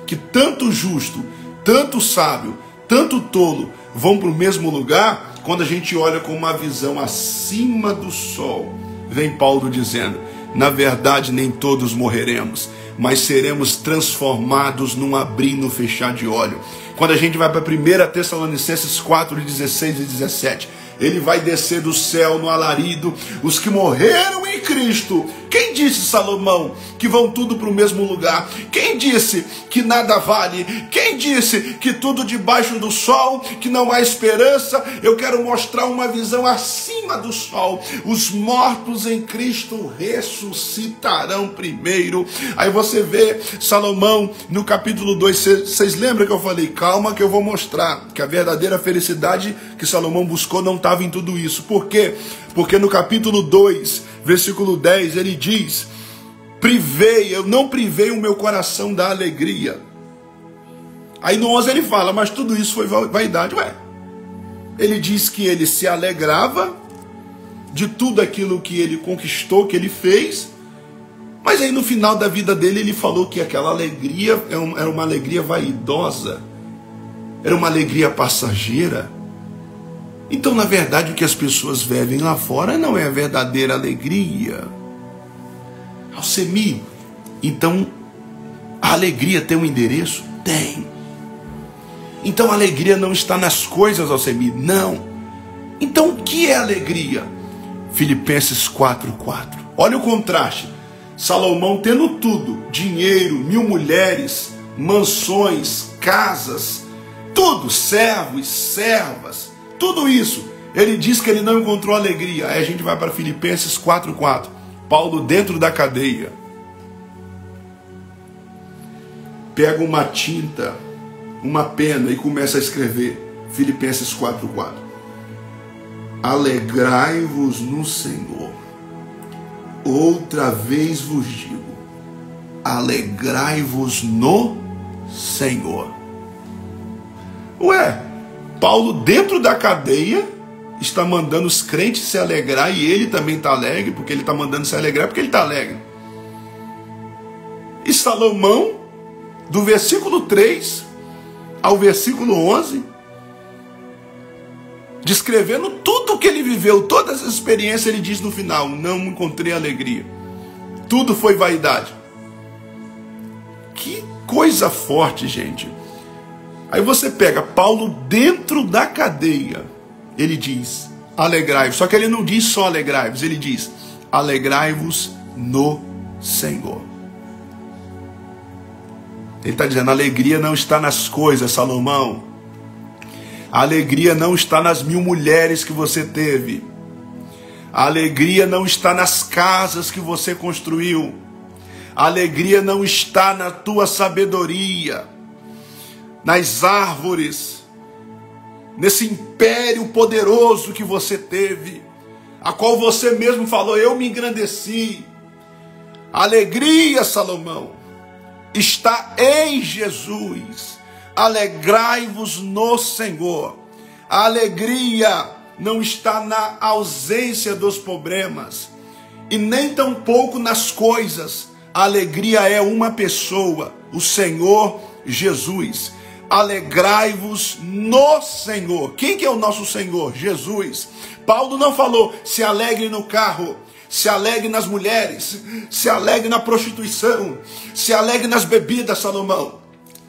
que tanto o justo, tanto o sábio, tanto o tolo vão para o mesmo lugar, quando a gente olha com uma visão acima do sol, vem Paulo dizendo, na verdade nem todos morreremos, mas seremos transformados num abrir e no fechar de olho. Quando a gente vai para 1 Tessalonicenses 4, 16 e 17, ele vai descer do céu no alarido, os que morreram em Cristo. Quem disse, Salomão, que vão tudo para o mesmo lugar? Quem disse que nada vale? Quem disse que tudo debaixo do sol, que não há esperança? Eu quero mostrar uma visão acima do sol. Os mortos em Cristo ressuscitarão primeiro. Aí você vê Salomão no capítulo 2, vocês lembram que eu falei, calma que eu vou mostrar que a verdadeira felicidade que Salomão buscou não estava em tudo isso. Por quê? Porque no capítulo 2, versículo 10, ele diz, eu não privei o meu coração da alegria. Aí no 11 ele fala, mas tudo isso foi vaidade. Ele diz que ele se alegrava de tudo aquilo que ele conquistou, que ele fez, mas aí no final da vida dele ele falou que aquela alegria era uma alegria vaidosa, era uma alegria passageira. Então, na verdade, o que as pessoas vivem lá fora não é a verdadeira alegria. Alcemir, então, a alegria tem um endereço? Tem. Então, a alegria não está nas coisas, Alcemir? Não. Então, o que é alegria? Filipenses 4:4. Olha o contraste. Salomão tendo tudo, dinheiro, 1000 mulheres, mansões, casas, tudo, servos, servas, tudo isso, ele diz que ele não encontrou alegria. Aí a gente vai para Filipenses 4:4. Paulo dentro da cadeia. Pega uma tinta, uma pena e começa a escrever. Filipenses 4:4. Alegrai-vos no Senhor. Outra vez vos digo, alegrai-vos no Senhor. Paulo dentro da cadeia está mandando os crentes se alegrar e ele também está alegre, porque ele está mandando se alegrar porque ele está alegre. E Salomão, do versículo 3 ao versículo 11, descrevendo tudo o que ele viveu, todas as experiências, ele diz no final, não encontrei alegria. Tudo foi vaidade. Que coisa forte, gente. Aí você pega Paulo dentro da cadeia, ele diz, alegrai-vos. Só que ele não diz só alegrai-vos, ele diz, alegrai-vos no Senhor. Ele está dizendo, a alegria não está nas coisas, Salomão. A alegria não está nas 1000 mulheres que você teve. A alegria não está nas casas que você construiu. A alegria não está na tua sabedoria, nas árvores, nesse império poderoso que você teve, a qual você mesmo falou, eu me engrandeci. A alegria, Salomão, está em Jesus. Alegrai-vos no Senhor. A alegria não está na ausência dos problemas e nem tampouco nas coisas. A alegria é uma pessoa, o Senhor Jesus. alegrai-vos no Senhor. Quem que é o nosso Senhor? Jesus. Paulo não falou, se alegre no carro, se alegre nas mulheres, se alegre na prostituição, se alegre nas bebidas, Salomão.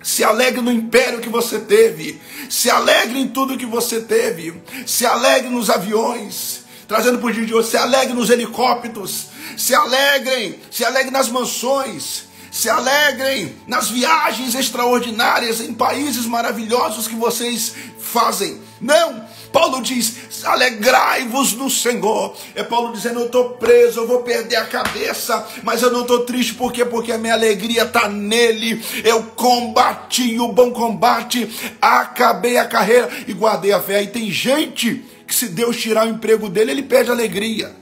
Se alegre no império que você teve, se alegre em tudo que você teve, se alegre nos aviões, trazendo para o dia de hoje, se alegre nos helicópteros, se alegre nas mansões, se alegrem nas viagens extraordinárias em países maravilhosos que vocês fazem. Não, Paulo diz, alegrai-vos no Senhor. É Paulo dizendo, eu estou preso, eu vou perder a cabeça, mas eu não estou triste. Por quê? Porque a minha alegria está nele. Eu combati o bom combate, acabei a carreira e guardei a fé. E tem gente que, se Deus tirar o emprego dele, ele perde a alegria.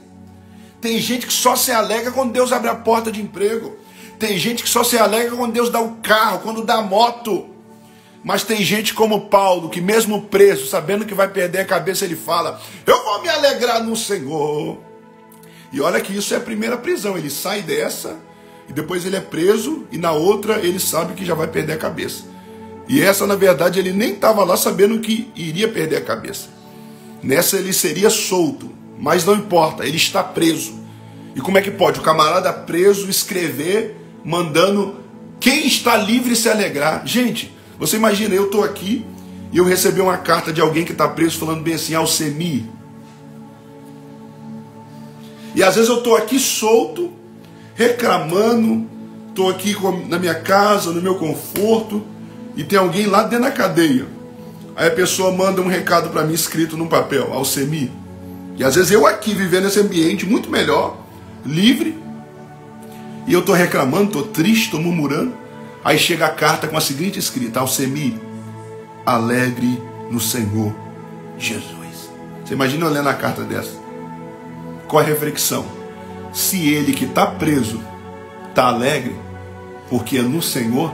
Tem gente que só se alegra quando Deus abre a porta de emprego. Tem gente que só se alegra quando Deus dá o carro, quando dá a moto. Mas tem gente como Paulo, que mesmo preso, sabendo que vai perder a cabeça, ele fala, eu vou me alegrar no Senhor. E olha que isso é a primeira prisão. Ele sai dessa, e depois ele é preso, e na outra ele sabe que já vai perder a cabeça. E essa, na verdade, ele nem estava lá sabendo que iria perder a cabeça. Nessa ele seria solto, mas não importa, ele está preso. E como é que pode o camarada preso escrever, mandando quem está livre se alegrar? Gente, você imagina, eu estou aqui e eu recebi uma carta de alguém que está preso falando bem assim, Alcemir. E às vezes eu estou aqui solto, reclamando, estou aqui na minha casa, no meu conforto, e tem alguém lá dentro da cadeia. Aí a pessoa manda um recado para mim escrito num papel, Alcemir. E às vezes eu aqui vivendo esse ambiente muito melhor, livre, e eu estou reclamando, estou triste, estou murmurando. Aí chega a carta com a seguinte escrita, Alcemir, alegre no Senhor Jesus. Você imagina eu lendo a carta dessa? Qual a reflexão? Se ele que está preso está alegre, porque é no Senhor,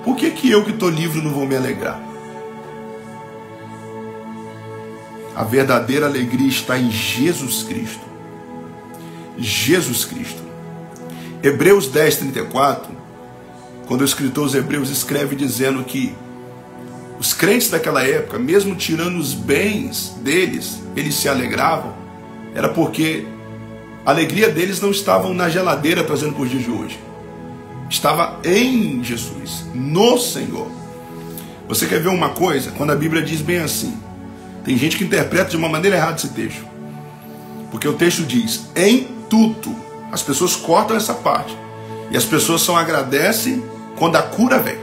por que eu que estou livre não vou me alegrar? A verdadeira alegria está em Jesus Cristo. Jesus Cristo. Hebreus 10, 34, quando o escritor aos Hebreus escreve dizendo que os crentes daquela época, mesmo tirando os bens deles, eles se alegravam, era porque a alegria deles não estava na geladeira trazendo para os dias de hoje. Estava em Jesus, no Senhor. Você quer ver uma coisa? Quando a Bíblia diz bem assim, tem gente que interpreta de uma maneira errada esse texto. Porque o texto diz, em tudo. As pessoas cortam essa parte. E as pessoas só agradecem quando a cura vem.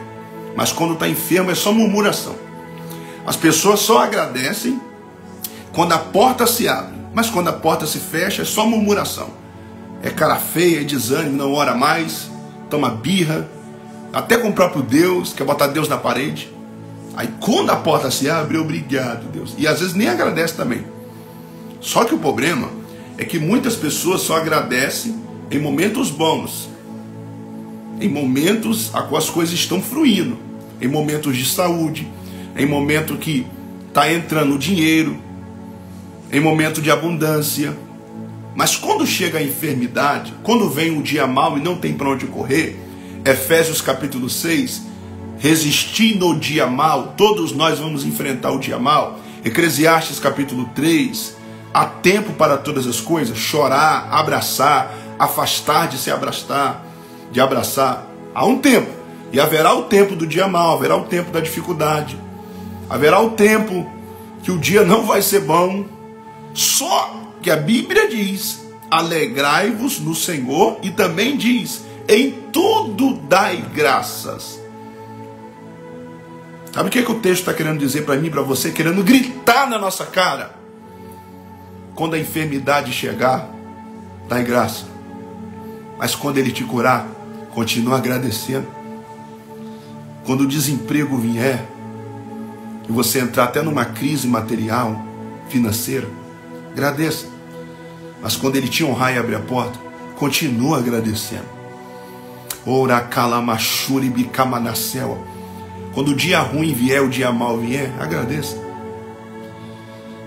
Mas quando está enfermo é só murmuração. As pessoas só agradecem quando a porta se abre. Mas quando a porta se fecha é só murmuração. É cara feia, é desânimo, não ora mais, toma birra, até com o próprio Deus, quer botar Deus na parede. Aí quando a porta se abre, obrigado Deus. E às vezes nem agradece também. Só que o problema é que muitas pessoas só agradecem em momentos bons, em momentos a qual as coisas estão fluindo, em momentos de saúde, em momento que está entrando dinheiro, em momento de abundância. Mas quando chega a enfermidade, quando vem um dia mau e não tem para onde correr, Efésios capítulo 6, resistir no dia mau, todos nós vamos enfrentar o dia mau. Eclesiastes capítulo 3, há tempo para todas as coisas, chorar, abraçar, afastar de se abraçar, de abraçar. Há um tempo, e haverá o tempo do dia mau, haverá o tempo da dificuldade, haverá o tempo que o dia não vai ser bom. Só que a Bíblia diz, alegrai-vos no Senhor, e também diz, em tudo dai graças. Sabe o que o texto está querendo dizer para mim e para você? Querendo gritar na nossa cara. Quando a enfermidade chegar, dai graça. Mas quando ele te curar, continua agradecendo. Quando o desemprego vier, e você entrar até numa crise material, financeira, agradeça. Mas quando ele te honrar e abrir a porta, continua agradecendo. Ora calamachuri bicamanacel. Quando o dia ruim vier, o dia mau vier, agradeça.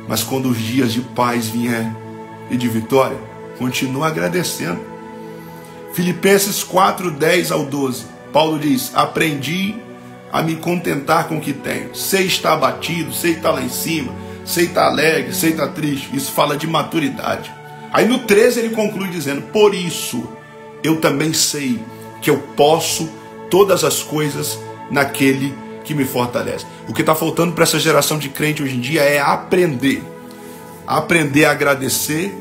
Mas quando os dias de paz vier e de vitória, continua agradecendo. Filipenses 4, 10 ao 12. Paulo diz, aprendi a me contentar com o que tenho. Sei estar abatido, sei estar lá em cima, sei estar alegre, sei estar triste. Isso fala de maturidade. Aí no 13 ele conclui dizendo: por isso eu também sei que eu posso todas as coisas naquele que me fortalece. O que está faltando para essa geração de crente hoje em dia é aprender a agradecer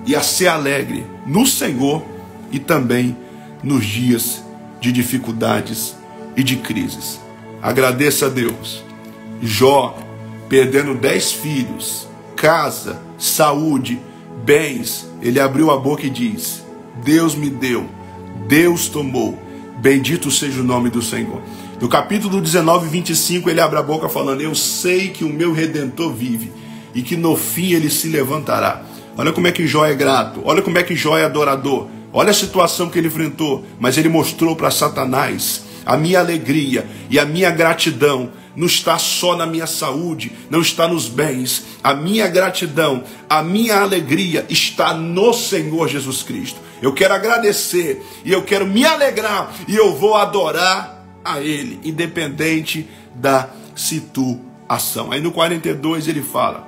e a ser alegre no Senhor e também nos dias de dificuldades e de crises. Agradeça a Deus. Jó, perdendo 10 filhos, casa, saúde, bens, ele abriu a boca e diz: Deus me deu, Deus tomou, bendito seja o nome do Senhor. No capítulo 19, 25, ele abre a boca falando: eu sei que o meu Redentor vive e que no fim ele se levantará. Olha como é que Jó é grato, olha como é que Jó é adorador, olha a situação que ele enfrentou, mas ele mostrou para Satanás: a minha alegria e a minha gratidão não está só na minha saúde, não está nos bens. A minha gratidão, a minha alegria está no Senhor Jesus Cristo. Eu quero agradecer e eu quero me alegrar e eu vou adorar a Ele, independente da situação. Aí no 42 ele fala: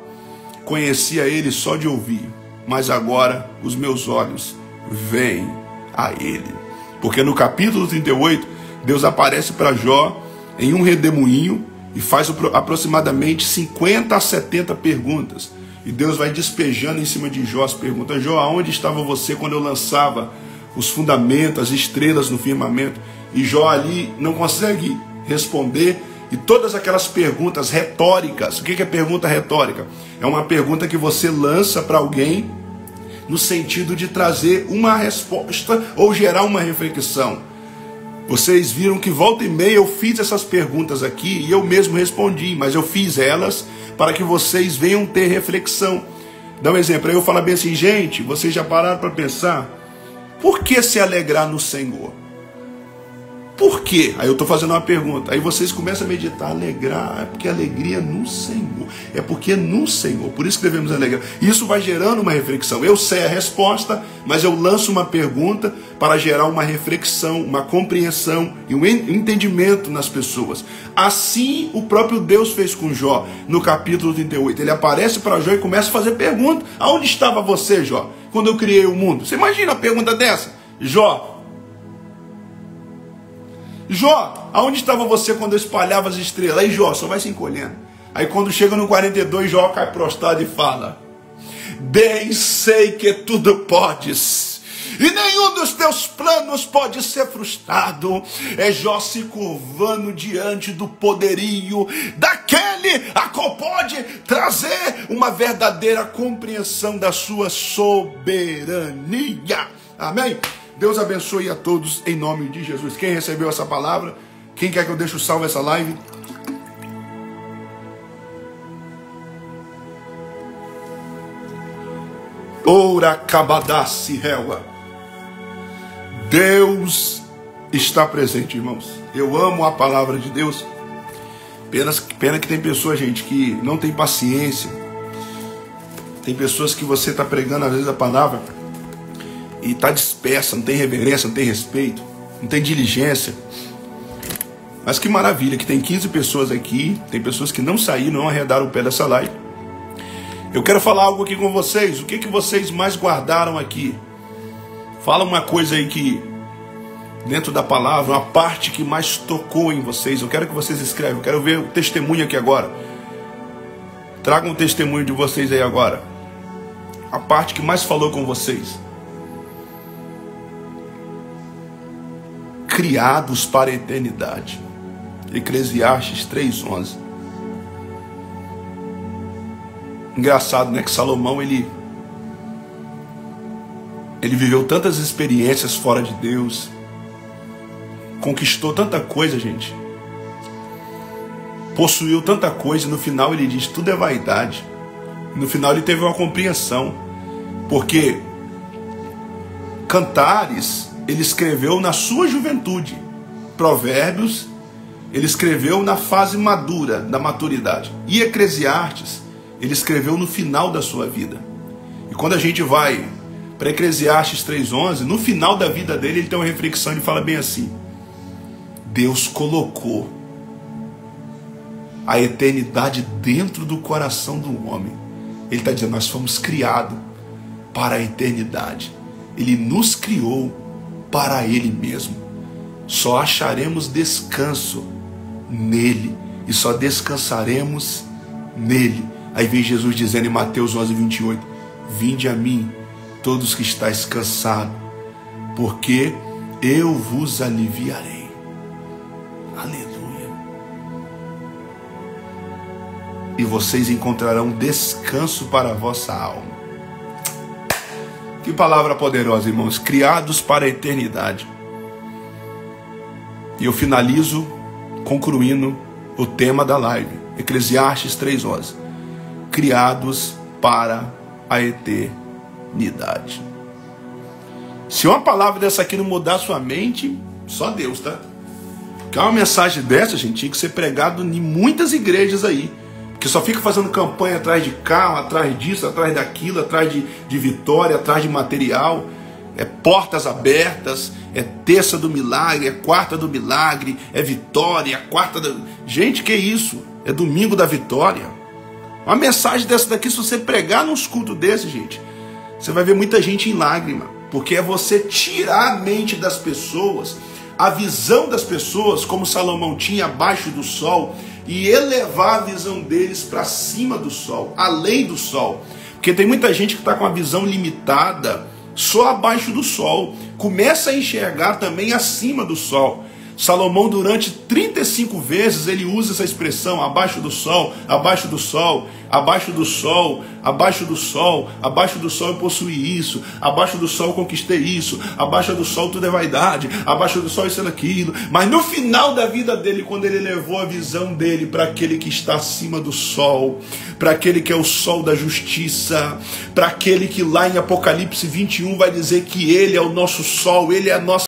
conhecia Ele só de ouvir, mas agora os meus olhos veem a Ele. Porque no capítulo 38, Deus aparece para Jó em um redemoinho e faz aproximadamente 50 a 70 perguntas. E Deus vai despejando em cima de Jó as perguntas. Jó, aonde estava você quando eu lançava os fundamentos, as estrelas no firmamento? E Jó ali não consegue responder. E todas aquelas perguntas retóricas. O que é pergunta retórica? É uma pergunta que você lança para alguém no sentido de trazer uma resposta ou gerar uma reflexão. Vocês viram que volta e meia eu fiz essas perguntas aqui e eu mesmo respondi, mas eu fiz elas para que vocês venham ter reflexão. Dá um exemplo, aí eu falo bem assim: gente, vocês já pararam para pensar? Por que se alegrar no Senhor? Por quê? Aí eu estou fazendo uma pergunta. Aí vocês começam a meditar, alegrar, é porque alegria é no Senhor. É porque é no Senhor. Por isso que devemos alegrar. Isso vai gerando uma reflexão. Eu sei a resposta, mas eu lanço uma pergunta para gerar uma reflexão, uma compreensão e um entendimento nas pessoas. Assim o próprio Deus fez com Jó no capítulo 38. Ele aparece para Jó e começa a fazer pergunta. Aonde estava você, Jó, quando eu criei o mundo? Você imagina a pergunta dessa? Jó, aonde estava você quando eu espalhava as estrelas? Aí Jó só vai se encolhendo. Aí quando chega no 42, Jó cai prostrado e fala: bem sei que tudo podes, e nenhum dos teus planos pode ser frustrado. É Jó se curvando diante do poderio daquele a qual pode trazer uma verdadeira compreensão da sua soberania. Amém? Deus abençoe a todos em nome de Jesus. Quem recebeu essa palavra? Quem quer que eu deixe salvo essa live? Ora cabadasse réua. Deus está presente, irmãos. Eu amo a palavra de Deus. Pena que tem pessoas, gente, que não tem paciência. Tem pessoas que você está pregando às vezes a palavra e está dispersa, não tem reverência, não tem respeito, não tem diligência. Mas que maravilha que tem 15 pessoas aqui, tem pessoas que não saíram, não arredaram o pé dessa live. Eu quero falar algo aqui com vocês. O que vocês mais guardaram aqui? Fala uma coisa aí que, dentro da palavra, uma parte que mais tocou em vocês. Eu quero que vocês escrevam, eu quero ver o testemunho aqui agora. Tragam um testemunho de vocês aí agora. A parte que mais falou com vocês. Criados para a eternidade. Eclesiastes 3:11. Engraçado, né? Que Salomão, ele viveu tantas experiências fora de Deus. Conquistou tanta coisa, gente. Possuiu tanta coisa. E no final ele diz: tudo é vaidade. No final ele teve uma compreensão. Porque Cantares ele escreveu na sua juventude. Provérbios ele escreveu na fase madura, da maturidade. E Eclesiastes ele escreveu no final da sua vida. E quando a gente vai para Eclesiastes 3:11, no final da vida dele ele tem uma reflexão, ele fala bem assim: Deus colocou a eternidade dentro do coração do homem. Ele está dizendo, nós fomos criados para a eternidade. Ele nos criou para Ele mesmo. Só acharemos descanso nele e só descansaremos nele. Aí vem Jesus dizendo em Mateus 11:28, vinde a mim, todos que estáis cansados, porque eu vos aliviarei. Aleluia. E vocês encontrarão descanso para a vossa alma. Que palavra poderosa, irmãos. Criados para a eternidade. E eu finalizo concluindo o tema da live. Eclesiastes 3:11. Criados para a eternidade. Se uma palavra dessa aqui não mudar a sua mente, só Deus, tá? Porque uma mensagem dessa, gente, tinha que ser pregado em muitas igrejas aí. Que só fica fazendo campanha atrás de carro, atrás disso, atrás daquilo, atrás de vitória, atrás de material. É portas abertas, é terça do milagre, é quarta do milagre, é vitória, é quarta da... Gente, que isso? É domingo da vitória. Uma mensagem dessa daqui, se você pregar nos cultos desses, gente, você vai ver muita gente em lágrima. Porque é você tirar a mente das pessoas, a visão das pessoas, como Salomão tinha abaixo do sol, e elevar a visão deles para cima do sol, além do sol. Porque tem muita gente que está com a visão limitada só abaixo do sol. Começa a enxergar também acima do sol. Salomão, durante 35 vezes, ele usa essa expressão, abaixo do sol, abaixo do sol, abaixo do sol, abaixo do sol, abaixo do sol eu possuí isso, abaixo do sol eu conquistei isso, abaixo do sol tudo é vaidade, abaixo do sol isso é aquilo. Mas no final da vida dele, quando ele levou a visão dele para aquele que está acima do sol, para aquele que é o sol da justiça, para aquele que lá em Apocalipse 21 vai dizer que ele é o nosso sol, ele é a nossa